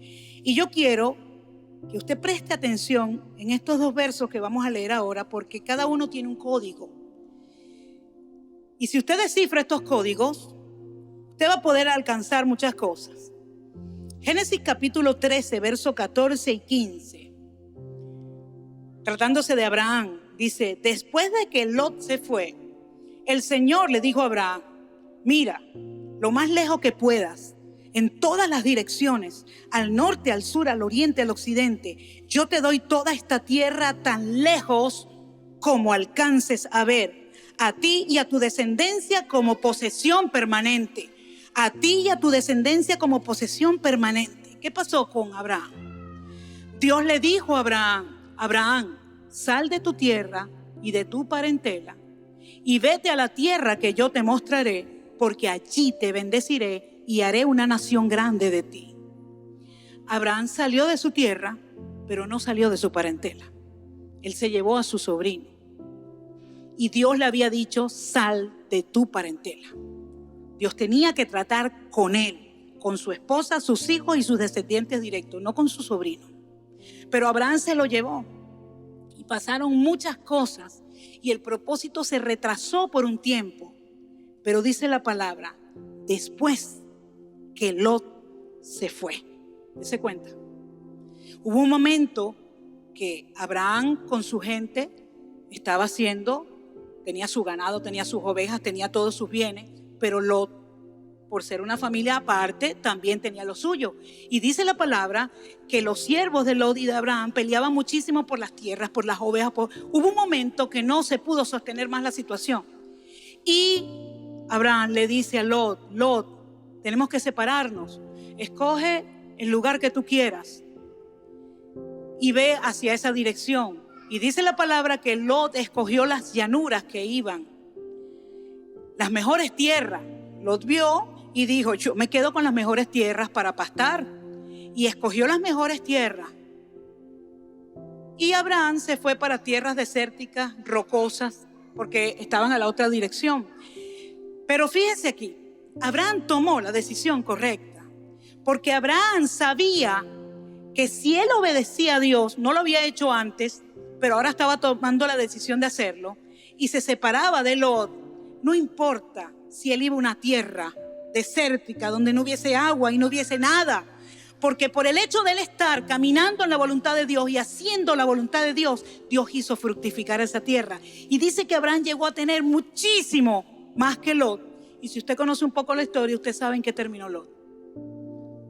Y yo quiero que usted preste atención en estos 2 versos que vamos a leer ahora, porque cada uno tiene un código. Y si usted descifra estos códigos, usted va a poder alcanzar muchas cosas. Génesis capítulo 13, verso 14 y 15. Tratándose de Abraham, dice: después de que Lot se fue, el Señor le dijo a Abraham: mira, lo más lejos que puedas, en todas las direcciones, al norte, al sur, al oriente, al occidente, yo te doy toda esta tierra tan lejos como alcances a ver, a ti y a tu descendencia como posesión permanente. A ti y a tu descendencia como posesión permanente. ¿Qué pasó con Abraham? Dios le dijo a Abraham: Abraham, sal de tu tierra y de tu parentela y vete a la tierra que yo te mostraré, porque allí te bendeciré y haré una nación grande de ti. Abraham salió de su tierra, pero no salió de su parentela. Él se llevó a su sobrino. Y Dios le había dicho: sal de tu parentela. Dios tenía que tratar con él, con su esposa, sus hijos y sus descendientes directos, no con su sobrino. Pero Abraham se lo llevó y pasaron muchas cosas y el propósito se retrasó por un tiempo. Pero dice la palabra: después que Lot se fue. ¿Se cuenta? Hubo un momento que Abraham con su gente estaba tenía su ganado, tenía sus ovejas, tenía todos sus bienes, pero Lot, por ser una familia aparte, también tenía lo suyo. Y dice la palabra que los siervos de Lot y de Abraham peleaban muchísimo por las tierras, por las ovejas. Hubo un momento que no se pudo sostener más la situación. Y Abraham le dice a Lot, tenemos que separarnos. Escoge el lugar que tú quieras y ve hacia esa dirección. Y dice la palabra que Lot escogió las llanuras que iban, las mejores tierras. Lot vio y dijo, yo me quedo con las mejores tierras para pastar. Y escogió las mejores tierras. Y Abraham se fue para tierras desérticas, rocosas, porque estaban a la otra dirección. Pero fíjese aquí, Abraham tomó la decisión correcta, porque Abraham sabía que si él obedecía a Dios, no lo había hecho antes, pero ahora estaba tomando la decisión de hacerlo, y se separaba de Lot, no importa si él iba a una tierra desértica donde no hubiese agua y no hubiese nada, porque por el hecho de él estar caminando en la voluntad de Dios y haciendo la voluntad de Dios, Dios hizo fructificar esa tierra. Y dice que Abraham llegó a tener muchísimo más que Lot. Y si usted conoce un poco la historia, usted sabe en qué terminó Lot.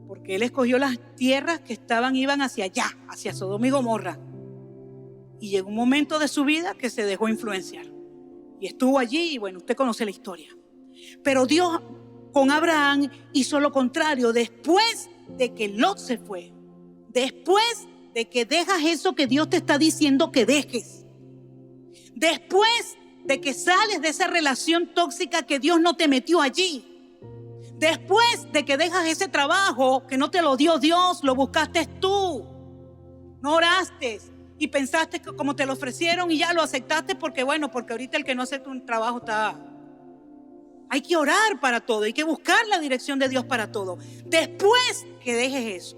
Porque él escogió las tierras que iban hacia allá, hacia Sodoma y Gomorra. Y llegó un momento de su vida que se dejó influenciar. Y estuvo allí y bueno, usted conoce la historia. Pero Dios con Abraham hizo lo contrario. Después de que Lot se fue, después de que dejas eso que Dios te está diciendo que dejes, después de que sales de esa relación tóxica que Dios no te metió allí, después de que dejas ese trabajo que no te lo dio Dios, lo buscaste tú, no oraste y pensaste que como te lo ofrecieron y ya lo aceptaste porque ahorita el que no acepta un trabajo está... Hay que orar para todo, hay que buscar la dirección de Dios para todo. Después que dejes eso,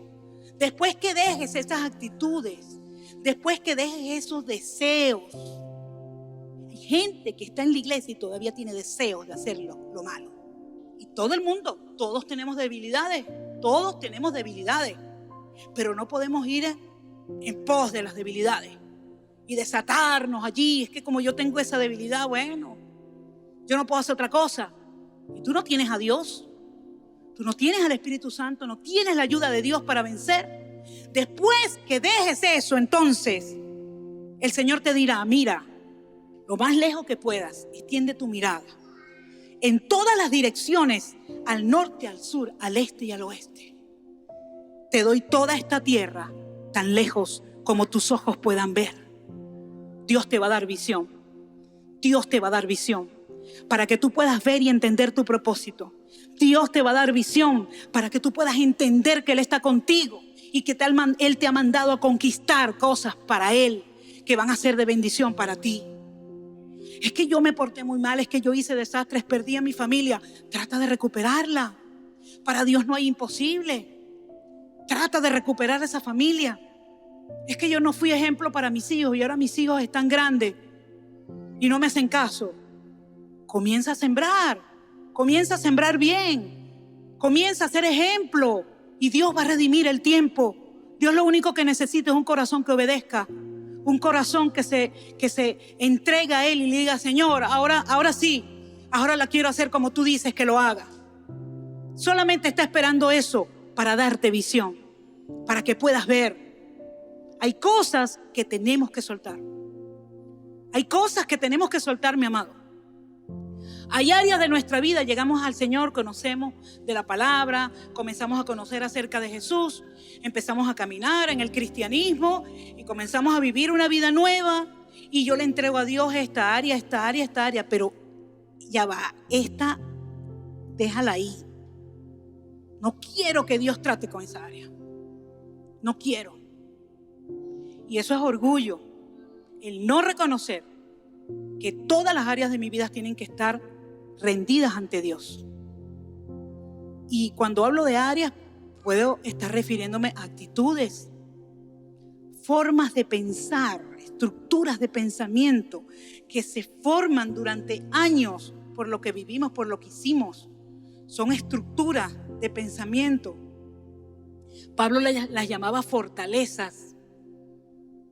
después que dejes esas actitudes, después que dejes esos deseos. Hay gente que está en la iglesia y todavía tiene deseos de hacer lo malo. Y todo el mundo, todos tenemos debilidades, pero no podemos ir en pos de las debilidades y desatarnos allí. Es que como yo tengo esa debilidad, yo no puedo hacer otra cosa. Y tú no tienes a Dios, tú no tienes al Espíritu Santo, no tienes la ayuda de Dios para vencer. Después que dejes eso, entonces el Señor te dirá, mira, lo más lejos que puedas, extiende tu mirada en todas las direcciones, al norte, al sur, al este y al oeste. Te doy toda esta tierra tan lejos como tus ojos puedan ver. Dios te va a dar visión. Dios te va a dar visión para que tú puedas ver y entender tu propósito. Dios te va a dar visión para que tú puedas entender que Él está contigo y que Él te ha mandado a conquistar cosas para Él que van a ser de bendición para ti. Es que yo me porté muy mal, es que yo hice desastres, perdí a mi familia. Trata de recuperarla. Para Dios no hay imposible. Trata de recuperar esa familia. Es que yo no fui ejemplo para mis hijos y ahora mis hijos están grandes y no me hacen caso. Comienza a sembrar bien, comienza a ser ejemplo y Dios va a redimir el tiempo. Dios lo único que necesita es un corazón que obedezca, un corazón que se entrega a Él y le diga, Señor, ahora sí, ahora la quiero hacer como tú dices que lo haga. Solamente está esperando eso para darte visión, para que puedas ver. Hay cosas que tenemos que soltar. Hay cosas que tenemos que soltar, mi amado. Hay áreas de nuestra vida, llegamos al Señor, conocemos de la palabra, comenzamos a conocer acerca de Jesús, empezamos a caminar en el cristianismo y comenzamos a vivir una vida nueva y yo le entrego a Dios esta área, pero ya va, esta déjala ahí. No quiero que Dios trate con esa área, no quiero. Y eso es orgullo, el no reconocer que todas las áreas de mi vida tienen que estar rendidas ante Dios. Y cuando hablo de áreas, puedo estar refiriéndome a actitudes, formas de pensar, estructuras de pensamiento que se forman durante años por lo que vivimos, por lo que hicimos. Son estructuras de pensamiento. Pablo las llamaba fortalezas,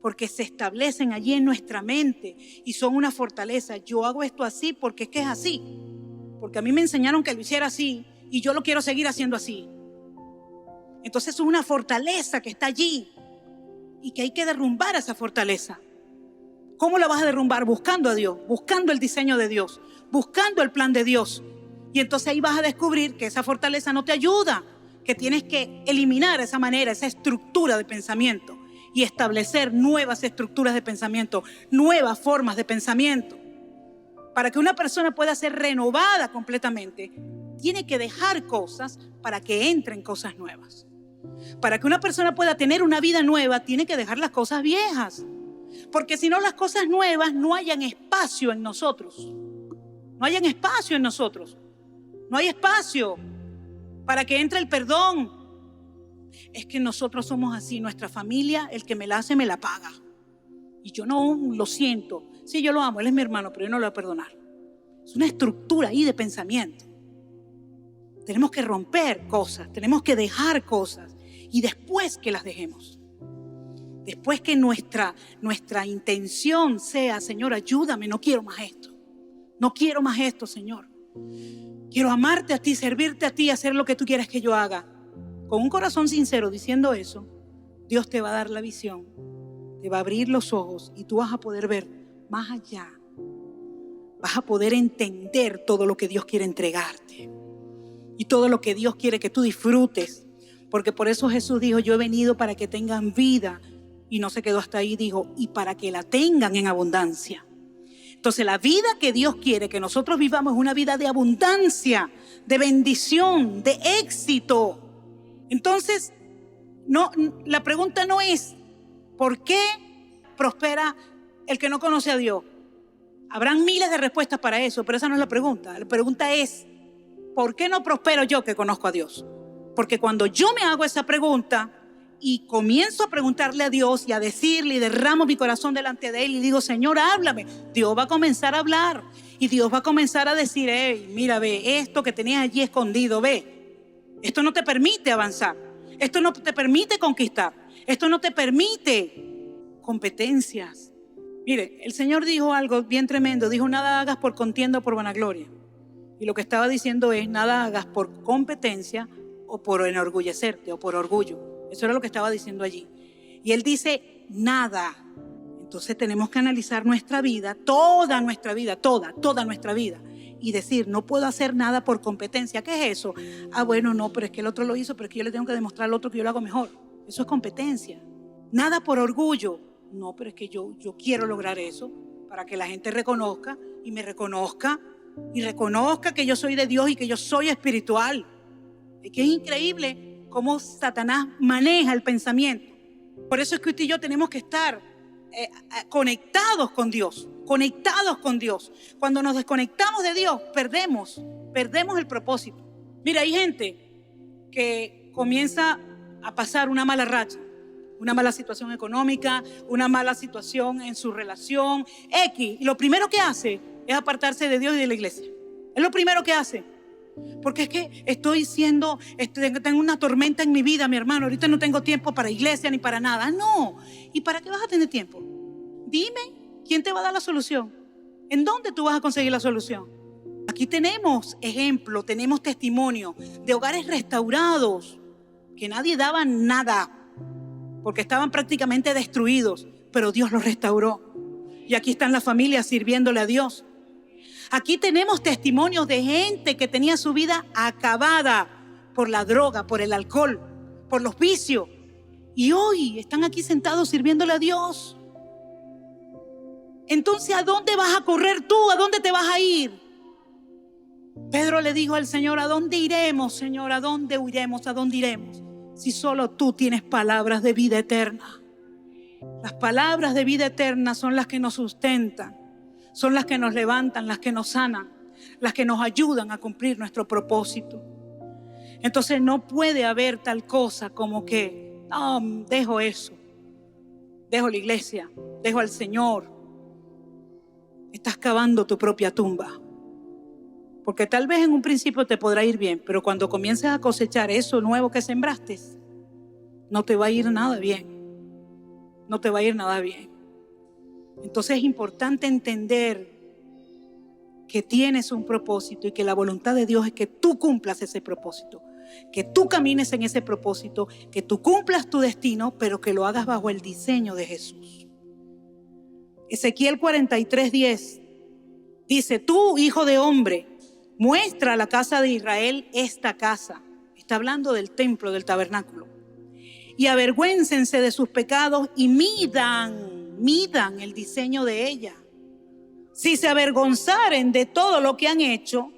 porque se establecen allí en nuestra mente y son una fortaleza. Yo hago esto así porque es que es así, porque a mí me enseñaron que lo hiciera así y yo lo quiero seguir haciendo así. Entonces es una fortaleza que está allí y que hay que derrumbar esa fortaleza. ¿Cómo la vas a derrumbar? Buscando a Dios, buscando el diseño de Dios, buscando el plan de Dios. Y entonces ahí vas a descubrir que esa fortaleza no te ayuda, que tienes que eliminar esa manera, esa estructura de pensamiento y establecer nuevas estructuras de pensamiento, nuevas formas de pensamiento. Para que una persona pueda ser renovada completamente, tiene que dejar cosas para que entren cosas nuevas. Para que una persona pueda tener una vida nueva, tiene que dejar las cosas viejas. Porque si no, las cosas nuevas no hayan espacio en nosotros. No hayan espacio en nosotros. No hay espacio para que entre el perdón. Es que nosotros somos así, nuestra familia, el que me la hace me la paga. Y yo no lo siento. Sí, yo lo amo, él es mi hermano, pero yo no lo voy a perdonar. Es una estructura ahí de pensamiento. Tenemos que romper cosas, tenemos que dejar cosas. Y después que las dejemos, después que nuestra intención sea, Señor, ayúdame, no quiero más esto. No quiero más esto, Señor. Quiero amarte a ti, servirte a ti, hacer lo que tú quieres que yo haga. Con un corazón sincero diciendo eso, Dios te va a dar la visión, te va a abrir los ojos y tú vas a poder ver más allá. Vas a poder entender todo lo que Dios quiere entregarte y todo lo que Dios quiere que tú disfrutes. Porque por eso Jesús dijo, yo he venido para que tengan vida. Y no se quedó hasta ahí, dijo, y para que la tengan en abundancia. Entonces la vida que Dios quiere que nosotros vivamos es una vida de abundancia, de bendición, de éxito. Entonces, no, la pregunta no es, ¿por qué prospera el que no conoce a Dios? Habrán miles de respuestas para eso, pero esa no es la pregunta. La pregunta es, ¿por qué no prospero yo que conozco a Dios? Porque cuando yo me hago esa pregunta y comienzo a preguntarle a Dios y a decirle y derramo mi corazón delante de Él y digo, Señor, háblame, Dios va a comenzar a hablar y Dios va a comenzar a decir, hey, mira, ve, esto que tenías allí escondido, ve, esto no te permite avanzar, esto no te permite conquistar, esto no te permite competencias. Mire, el Señor dijo algo bien tremendo, dijo, nada hagas por contienda o por vanagloria. Y lo que estaba diciendo es, nada hagas por competencia o por enorgullecerte o por orgullo. Eso era lo que estaba diciendo allí. Y Él dice, nada. Entonces tenemos que analizar nuestra vida, toda nuestra vida, toda nuestra vida. Y decir, no puedo hacer nada por competencia. ¿Qué es eso? Ah, bueno, no, pero es que el otro lo hizo, pero es que yo le tengo que demostrar al otro que yo lo hago mejor. Eso es competencia. Nada por orgullo. No, pero es que yo quiero lograr eso para que la gente reconozca y me reconozca y reconozca que yo soy de Dios y que yo soy espiritual. Es que es increíble cómo Satanás maneja el pensamiento. Por eso es que usted y yo tenemos que estar conectados con Dios, conectados con Dios. Cuando nos desconectamos de Dios, perdemos el propósito. Mira, hay gente que comienza a pasar una mala racha, una mala situación económica, una mala situación en su relación, X. Y lo primero que hace es apartarse de Dios y de la iglesia. Es lo primero que hace. Porque es que tengo una tormenta en mi vida, mi hermano. Ahorita no tengo tiempo para iglesia ni para nada. No. ¿Y para qué vas a tener tiempo? Dime, ¿quién te va a dar la solución? ¿En dónde tú vas a conseguir la solución? Aquí tenemos ejemplo, tenemos testimonio de hogares restaurados que nadie daba nada porque estaban prácticamente destruidos, pero Dios los restauró. Y aquí están las familias sirviéndole a Dios. Aquí tenemos testimonios de gente que tenía su vida acabada por la droga, por el alcohol, por los vicios. Y hoy están aquí sentados sirviéndole a Dios. Entonces, ¿a dónde vas a correr tú? ¿A dónde te vas a ir? Pedro le dijo al Señor, ¿a dónde iremos, Señor? ¿A dónde huiremos? ¿A dónde iremos? Si solo tú tienes palabras de vida eterna. Las palabras de vida eterna son las que nos sustentan. Son las que nos levantan, las que nos sanan, las que nos ayudan a cumplir nuestro propósito. Entonces no puede haber tal cosa como que, no, dejo eso, dejo la iglesia, dejo al Señor. Estás cavando tu propia tumba. Porque tal vez en un principio te podrá ir bien, pero cuando comiences a cosechar eso nuevo que sembraste, no te va a ir nada bien. No te va a ir nada bien. Entonces es importante entender que tienes un propósito y que la voluntad de Dios es que tú cumplas ese propósito, que tú camines en ese propósito, que tú cumplas tu destino, pero que lo hagas bajo el diseño de Jesús. Ezequiel 43:10 dice: tú, hijo de hombre, muestra a la casa de Israel esta casa. Está hablando del templo, del tabernáculo. Y avergüéncense de sus pecados y midan el diseño de ella. Si se avergonzaren de todo lo que han hecho,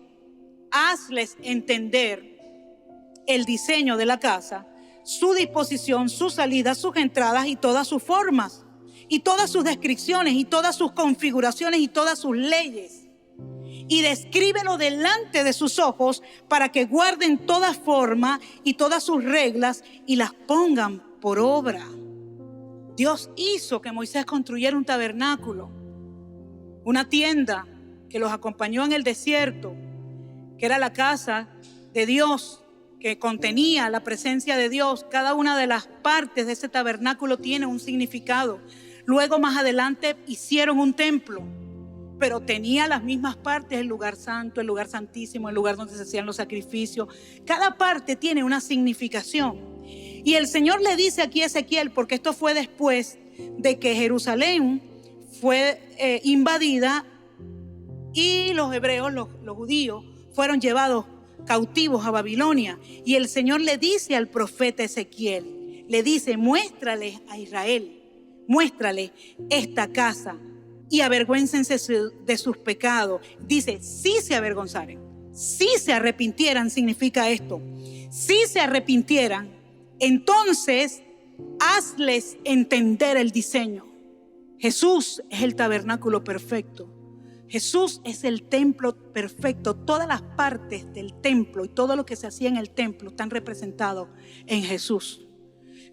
hazles entender el diseño de la casa, su disposición, sus salidas, sus entradas y todas sus formas, y todas sus descripciones, y todas sus configuraciones, y todas sus leyes. Y descríbelo delante de sus ojos para que guarden toda forma y todas sus reglas y las pongan por obra. Dios hizo que Moisés construyera un tabernáculo, una tienda que los acompañó en el desierto, que era la casa de Dios, que contenía la presencia de Dios. Cada una de las partes de ese tabernáculo tiene un significado. Luego más adelante hicieron un templo, pero tenía las mismas partes: el lugar santo, el lugar santísimo, el lugar donde se hacían los sacrificios. Cada parte tiene una significación. Y el Señor le dice aquí a Ezequiel, porque esto fue después de que Jerusalén fue invadida y los hebreos, los judíos, fueron llevados cautivos a Babilonia. Y el Señor le dice al profeta Ezequiel, le dice: muéstrale a Israel, muéstrale esta casa y avergüéncense de sus pecados. Dice: si se avergonzaren, si se arrepintieran, significa esto: si se arrepintieran, entonces hazles entender el diseño. Jesús es el tabernáculo perfecto. Jesús es el templo perfecto. Todas las partes del templo y todo lo que se hacía en el templo están representados en Jesús.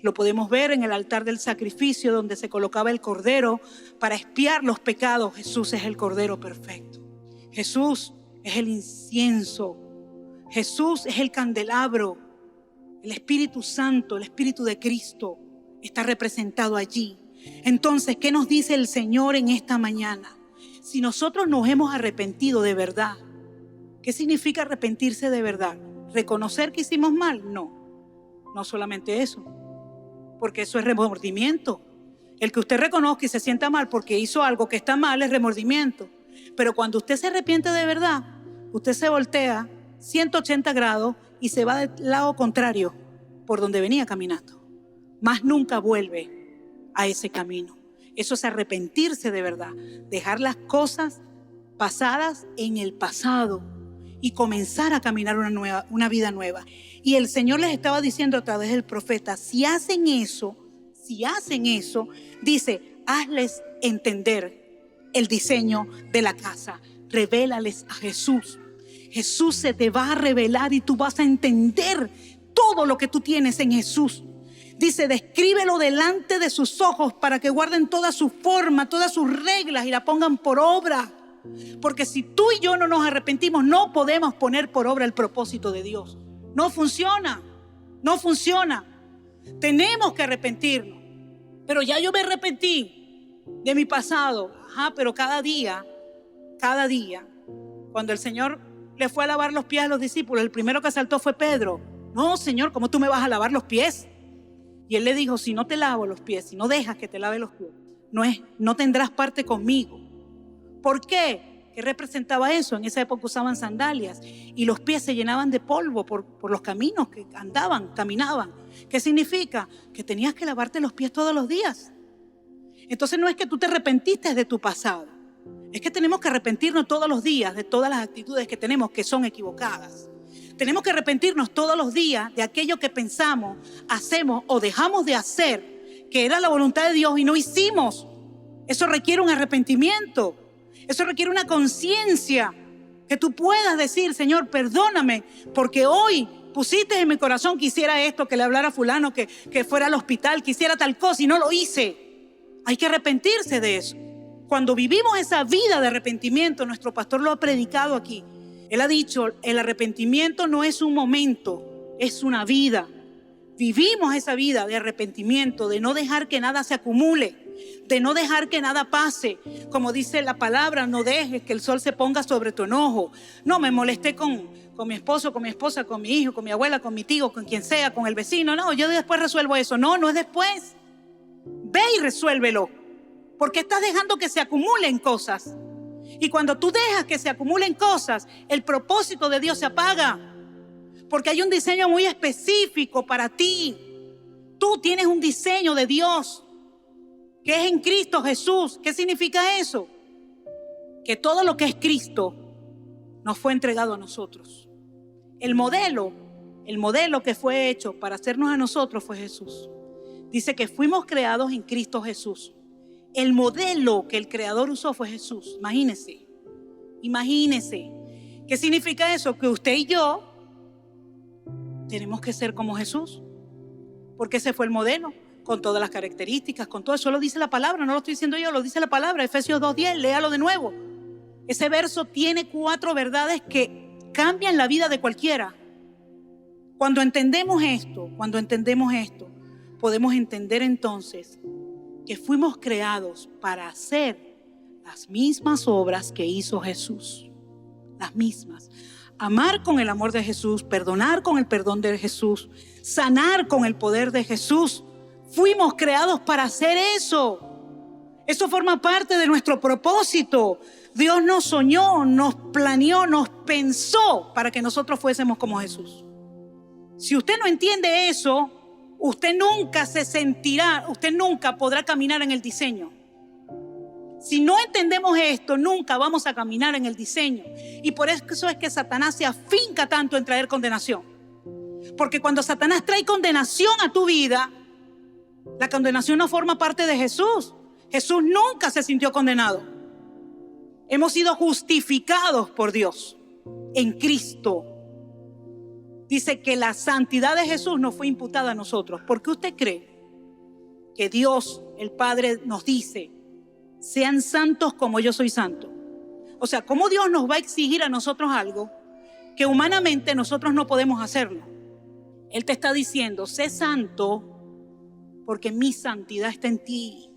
Lo podemos ver en el altar del sacrificio, donde se colocaba el cordero para expiar los pecados. Jesús es el cordero perfecto. Jesús es el incienso. Jesús es el candelabro. El Espíritu Santo, el Espíritu de Cristo está representado allí. Entonces, ¿qué nos dice el Señor en esta mañana? Si nosotros nos hemos arrepentido de verdad, ¿qué significa arrepentirse de verdad? ¿Reconocer que hicimos mal? No solamente eso, porque eso es remordimiento. El que usted reconozca y se sienta mal porque hizo algo que está mal es remordimiento. Pero cuando usted se arrepiente de verdad, usted se voltea 180 grados y se va del lado contrario por donde venía caminando. Más nunca vuelve a ese camino. Eso es arrepentirse de verdad, dejar las cosas pasadas en el pasado y comenzar a caminar una vida nueva. Y el Señor les estaba diciendo a través del profeta: si hacen eso, dice, hazles entender el diseño de la casa, revélales a Jesús. Jesús se te va a revelar y tú vas a entender todo lo que tú tienes en Jesús. Dice: descríbelo delante de sus ojos para que guarden toda su forma, todas sus reglas y la pongan por obra. Porque si tú y yo no nos arrepentimos, no podemos poner por obra el propósito de Dios. No funciona. Tenemos que arrepentirnos. Pero ya yo me arrepentí de mi pasado. Pero cada día, cuando el Señor le fue a lavar los pies a los discípulos, el primero que saltó fue Pedro. No, Señor, ¿cómo tú me vas a lavar los pies? Y él le dijo: si no te lavo los pies, si no dejas que te lave los pies, no tendrás parte conmigo. ¿Por qué? ¿Qué representaba eso? En esa época usaban sandalias y los pies se llenaban de polvo por los caminos que caminaban. ¿Qué significa? Que tenías que lavarte los pies todos los días. Entonces no es que tú te arrepentiste de tu pasado, es que tenemos que arrepentirnos todos los días de todas las actitudes que tenemos que son equivocadas. Tenemos que arrepentirnos todos los días de aquello que pensamos, hacemos o dejamos de hacer, que era la voluntad de Dios y no hicimos. Eso requiere un arrepentimiento. Eso requiere una conciencia. Que tú puedas decir: Señor, perdóname, porque hoy pusiste en mi corazón que hiciera esto, que le hablara a fulano, que fuera al hospital, que hiciera tal cosa y no lo hice. Hay que arrepentirse de eso. Cuando vivimos esa vida de arrepentimiento, nuestro pastor lo ha predicado aquí, Él ha dicho, el arrepentimiento no es un momento, es una vida. Vivimos esa vida de arrepentimiento, de no dejar que nada se acumule, de no dejar que nada pase. Como dice la palabra, no dejes que el sol se ponga sobre tu enojo. No me molesté con mi esposo, con mi esposa, con mi hijo, con mi abuela, con mi tío, con quien sea, con el vecino. No, yo después resuelvo eso. No, no es después. Ve y resuélvelo. Porque estás dejando que se acumulen cosas. Y cuando tú dejas que se acumulen cosas, el propósito de Dios se apaga. Porque hay un diseño muy específico para ti. Tú tienes un diseño de Dios que es en Cristo Jesús. ¿Qué significa eso? Que todo lo que es Cristo nos fue entregado a nosotros. El modelo que fue hecho para hacernos a nosotros fue Jesús. Dice que fuimos creados en Cristo Jesús. El modelo que el Creador usó fue Jesús. Imagínese. ¿Qué significa eso? Que usted y yo tenemos que ser como Jesús. Porque ese fue el modelo, con todas las características, con todo eso lo dice la palabra, no lo estoy diciendo yo, lo dice la palabra. Efesios 2:10, léalo de nuevo. Ese verso tiene 4 verdades que cambian la vida de cualquiera. Cuando entendemos esto, podemos entender entonces que fuimos creados para hacer las mismas obras que hizo Jesús. Las mismas. Amar con el amor de Jesús, perdonar con el perdón de Jesús, sanar con el poder de Jesús. Fuimos creados para hacer eso. Eso forma parte de nuestro propósito. Dios nos soñó, nos planeó, nos pensó para que nosotros fuésemos como Jesús. Si usted no entiende eso, usted nunca podrá caminar en el diseño. Si no entendemos esto, nunca vamos a caminar en el diseño. Y por eso es que Satanás se afinca tanto en traer condenación. Porque cuando Satanás trae condenación a tu vida, la condenación no forma parte de Jesús. Jesús nunca se sintió condenado. Hemos sido justificados por Dios en Cristo. Dice que la santidad de Jesús nos fue imputada a nosotros. ¿Por qué usted cree que Dios, el Padre, nos dice: sean santos como yo soy santo? O sea, ¿cómo Dios nos va a exigir a nosotros algo que humanamente nosotros no podemos hacerlo? Él te está diciendo: sé santo porque mi santidad está en ti.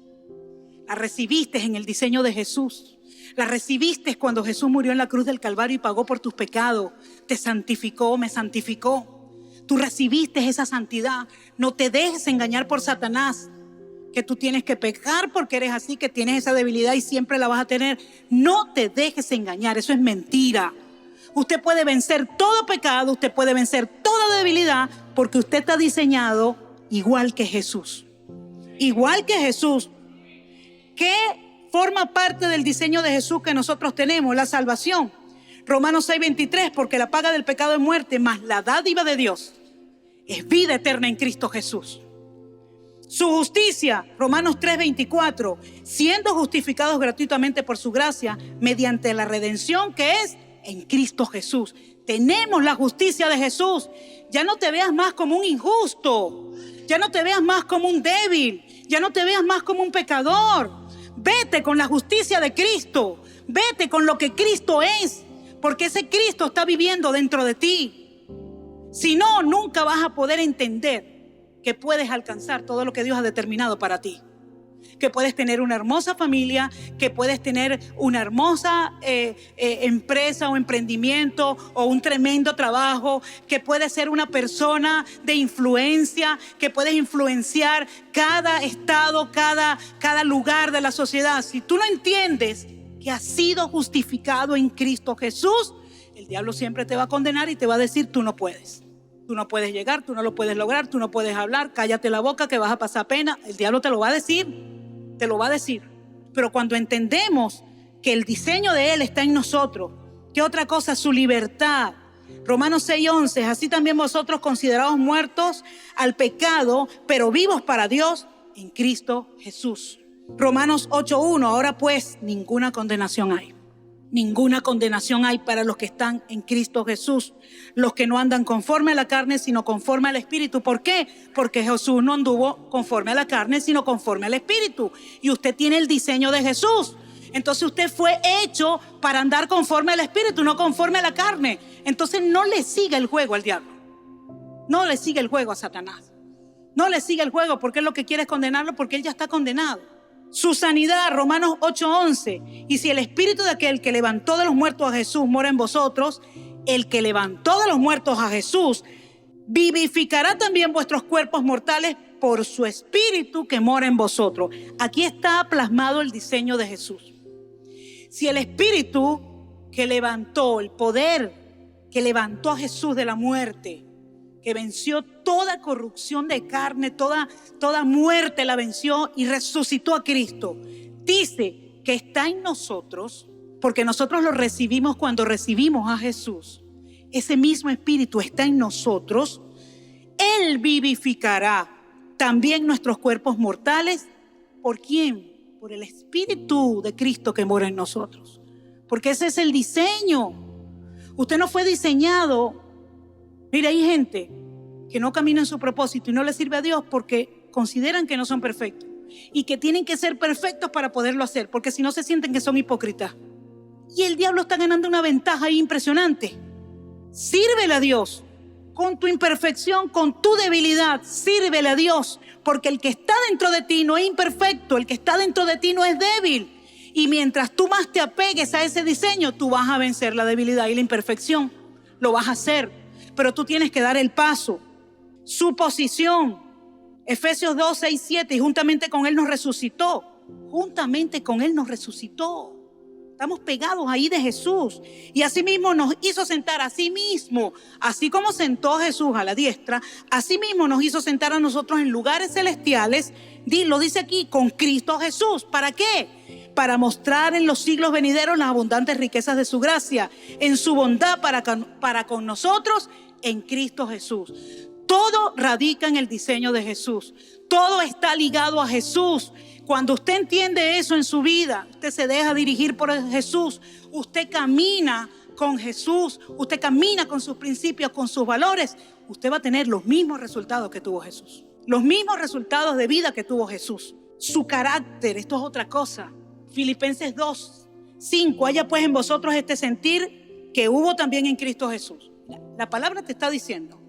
La recibiste en el diseño de Jesús. La recibiste cuando Jesús murió en la cruz del Calvario y pagó por tus pecados. Te santificó, me santificó. Tú recibiste esa santidad. No te dejes engañar por Satanás, que tú tienes que pecar porque eres así, que tienes esa debilidad y siempre la vas a tener. No te dejes engañar, eso es mentira. Usted puede vencer todo pecado, usted puede vencer toda debilidad, porque usted está diseñado igual que Jesús. Igual que Jesús. ¿Qué forma parte del diseño de Jesús que nosotros tenemos? La salvación. Romanos 6:23, porque la paga del pecado es muerte, mas la dádiva de Dios es vida eterna en Cristo Jesús. Su justicia, Romanos 3:24, siendo justificados gratuitamente por su gracia, mediante la redención que es en Cristo Jesús. Tenemos la justicia de Jesús. Ya no te veas más como un injusto, ya no te veas más como un débil, ya no te veas más como un pecador. Vete con la justicia de Cristo, vete con lo que Cristo es, porque ese Cristo está viviendo dentro de ti. Si no, nunca vas a poder entender que puedes alcanzar todo lo que Dios ha determinado para ti. Que puedes tener una hermosa familia, que puedes tener una hermosa empresa o emprendimiento o un tremendo trabajo, que puedes ser una persona de influencia, que puedes influenciar cada estado, cada lugar de la sociedad. Si tú no entiendes que has sido justificado en Cristo Jesús, el diablo siempre te va a condenar y te va a decir: tú no puedes. Tú no puedes llegar, tú no lo puedes lograr, tú no puedes hablar, cállate la boca que vas a pasar pena. El diablo te lo va a decir, te lo va a decir. Pero cuando entendemos que el diseño de Él está en nosotros, ¿qué otra cosa? Su libertad. Romanos 6:11, así también vosotros considerados muertos al pecado, pero vivos para Dios en Cristo Jesús. Romanos 8:1, ahora pues ninguna condenación hay. Ninguna condenación hay para los que están en Cristo Jesús, los que no andan conforme a la carne, sino conforme al Espíritu. ¿Por qué? Porque Jesús no anduvo conforme a la carne, sino conforme al Espíritu. Y usted tiene el diseño de Jesús. Entonces usted fue hecho para andar conforme al Espíritu, no conforme a la carne. Entonces no le siga el juego al diablo. No le siga el juego a Satanás. No le siga el juego porque él lo que quiere es condenarlo, porque él ya está condenado. Su sanidad, Romanos 8:11. Y si el Espíritu de aquel que levantó de los muertos a Jesús mora en vosotros, el que levantó de los muertos a Jesús vivificará también vuestros cuerpos mortales por su Espíritu que mora en vosotros. Aquí está plasmado el diseño de Jesús. Si el Espíritu que levantó, el poder que levantó a Jesús de la muerte, que venció toda corrupción de carne, toda muerte la venció y resucitó a Cristo, dice que está en nosotros, porque nosotros lo recibimos cuando recibimos a Jesús. Ese mismo Espíritu está en nosotros. Él vivificará también nuestros cuerpos mortales. ¿Por quién? Por el Espíritu de Cristo que mora en nosotros. Porque ese es el diseño. Usted no fue diseñado. Mira, hay gente que no camina en su propósito y no le sirve a Dios porque consideran que no son perfectos y que tienen que ser perfectos para poderlo hacer, porque si no se sienten que son hipócritas. Y el diablo está ganando una ventaja ahí impresionante. Sírvele a Dios con tu imperfección, con tu debilidad. Sírvele a Dios, porque el que está dentro de ti no es imperfecto, el que está dentro de ti no es débil. Y mientras tú más te apegues a ese diseño, tú vas a vencer la debilidad y la imperfección. Lo vas a hacer, pero tú tienes que dar el paso. Su posición, Efesios 2, 6, 7, y juntamente con Él nos resucitó. Juntamente con Él nos resucitó. Estamos pegados ahí de Jesús. Y así mismo nos hizo sentar, así mismo, así como sentó a Jesús a la diestra, así mismo nos hizo sentar a nosotros en lugares celestiales. Lo dice aquí, con Cristo Jesús. ¿Para qué? Para mostrar en los siglos venideros las abundantes riquezas de su gracia, en su bondad para con nosotros en Cristo Jesús. Todo radica en el diseño de Jesús. Todo está ligado a Jesús. Cuando usted entiende eso en su vida, usted se deja dirigir por Jesús, usted camina con Jesús, usted camina con sus principios, con sus valores, usted va a tener los mismos resultados que tuvo Jesús. Los mismos resultados de vida que tuvo Jesús. Su carácter, esto es otra cosa. Filipenses 2, 5, haya pues en vosotros este sentir que hubo también en Cristo Jesús. La palabra te está diciendo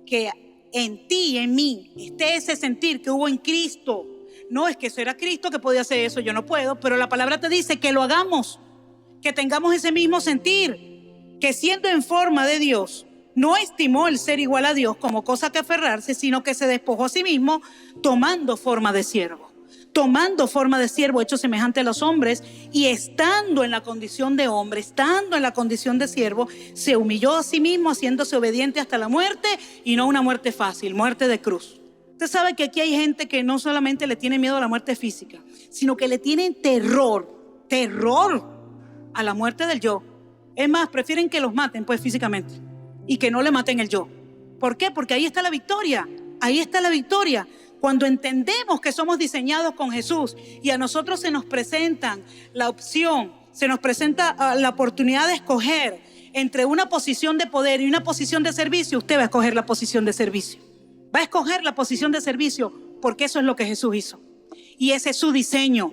que en ti y en mí esté ese sentir que hubo en Cristo. No es que eso era Cristo que podía hacer eso, yo no puedo, pero la palabra te dice que lo hagamos, que tengamos ese mismo sentir, que siendo en forma de Dios, no estimó el ser igual a Dios como cosa que aferrarse, sino que se despojó a sí mismo tomando forma de siervo. Tomando forma de siervo hecho semejante a los hombres y estando en la condición de hombre, estando en la condición de siervo, se humilló a sí mismo haciéndose obediente hasta la muerte y no una muerte fácil, muerte de cruz. Usted sabe que aquí hay gente que no solamente le tiene miedo a la muerte física, sino que le tienen terror a la muerte del yo. Es más, prefieren que los maten pues físicamente y que no le maten el yo. ¿Por qué? Porque ahí está la victoria, ahí está la victoria. Cuando entendemos que somos diseñados con Jesús y a nosotros se nos presenta la opción, se nos presenta la oportunidad de escoger entre una posición de poder y una posición de servicio, usted va a escoger la posición de servicio. Va a escoger la posición de servicio porque eso es lo que Jesús hizo. Y ese es su diseño.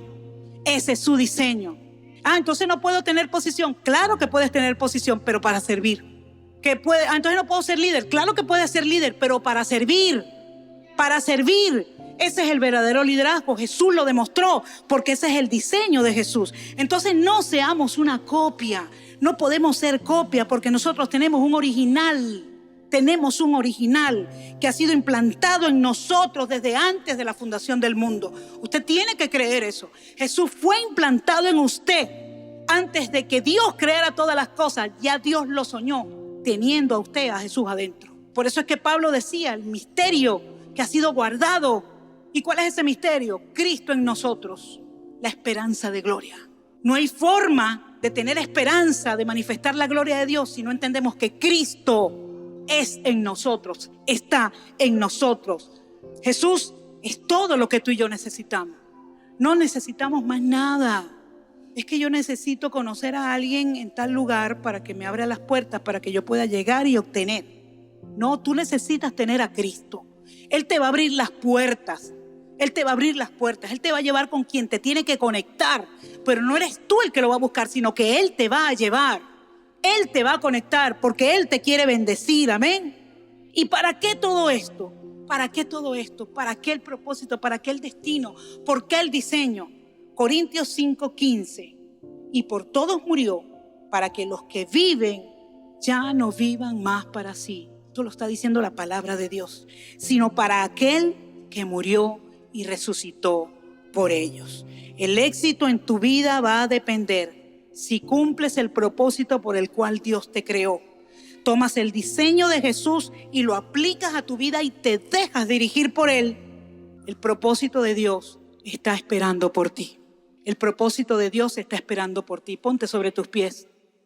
Ese es su diseño. Entonces no puedo tener posición. Claro que puedes tener posición, pero para servir. Entonces no puedo ser líder. Claro que puedes ser líder, pero para servir. Para servir. Ese es el verdadero liderazgo. Jesús lo demostró porque ese es el diseño de Jesús. Entonces no seamos una copia. No podemos ser copia porque nosotros tenemos un original. Tenemos un original que ha sido implantado en nosotros desde antes de la fundación del mundo. Usted tiene que creer eso. Jesús fue implantado en usted antes de que Dios creara todas las cosas. Ya Dios lo soñó teniendo a usted, a Jesús adentro. Por eso es que Pablo decía, el misterio que ha sido guardado. ¿Y cuál es ese misterio? Cristo en nosotros, la esperanza de gloria. No hay forma de tener esperanza, de manifestar la gloria de Dios si no entendemos que Cristo es en nosotros, está en nosotros. Jesús es todo lo que tú y yo necesitamos. No necesitamos más nada. Es que yo necesito conocer a alguien en tal lugar para que me abra las puertas, para que yo pueda llegar y obtener. No, tú necesitas tener a Cristo. Él te va a abrir las puertas. Él te va a abrir las puertas. Él te va a llevar con quien te tiene que conectar pero no eres tú el que lo va a buscar, sino que Él te va a llevar. Él te va a conectar porque Él te quiere bendecir, amén. ¿Y para qué todo esto? ¿Para qué todo esto? ¿Para qué el propósito? ¿Para qué el destino? ¿Por qué el diseño? Corintios 5:15. Y por todos murió, para que los que viven ya no vivan más para sí. Esto lo está diciendo la palabra de Dios. Sino para aquel que murió y resucitó por ellos. El éxito en tu vida va a depender si cumples el propósito por el cual Dios te creó. Tomas el diseño de Jesús y lo aplicas a tu vida y te dejas dirigir por Él. El propósito de Dios está esperando por ti. El propósito de Dios está esperando por ti. Ponte sobre tus pies.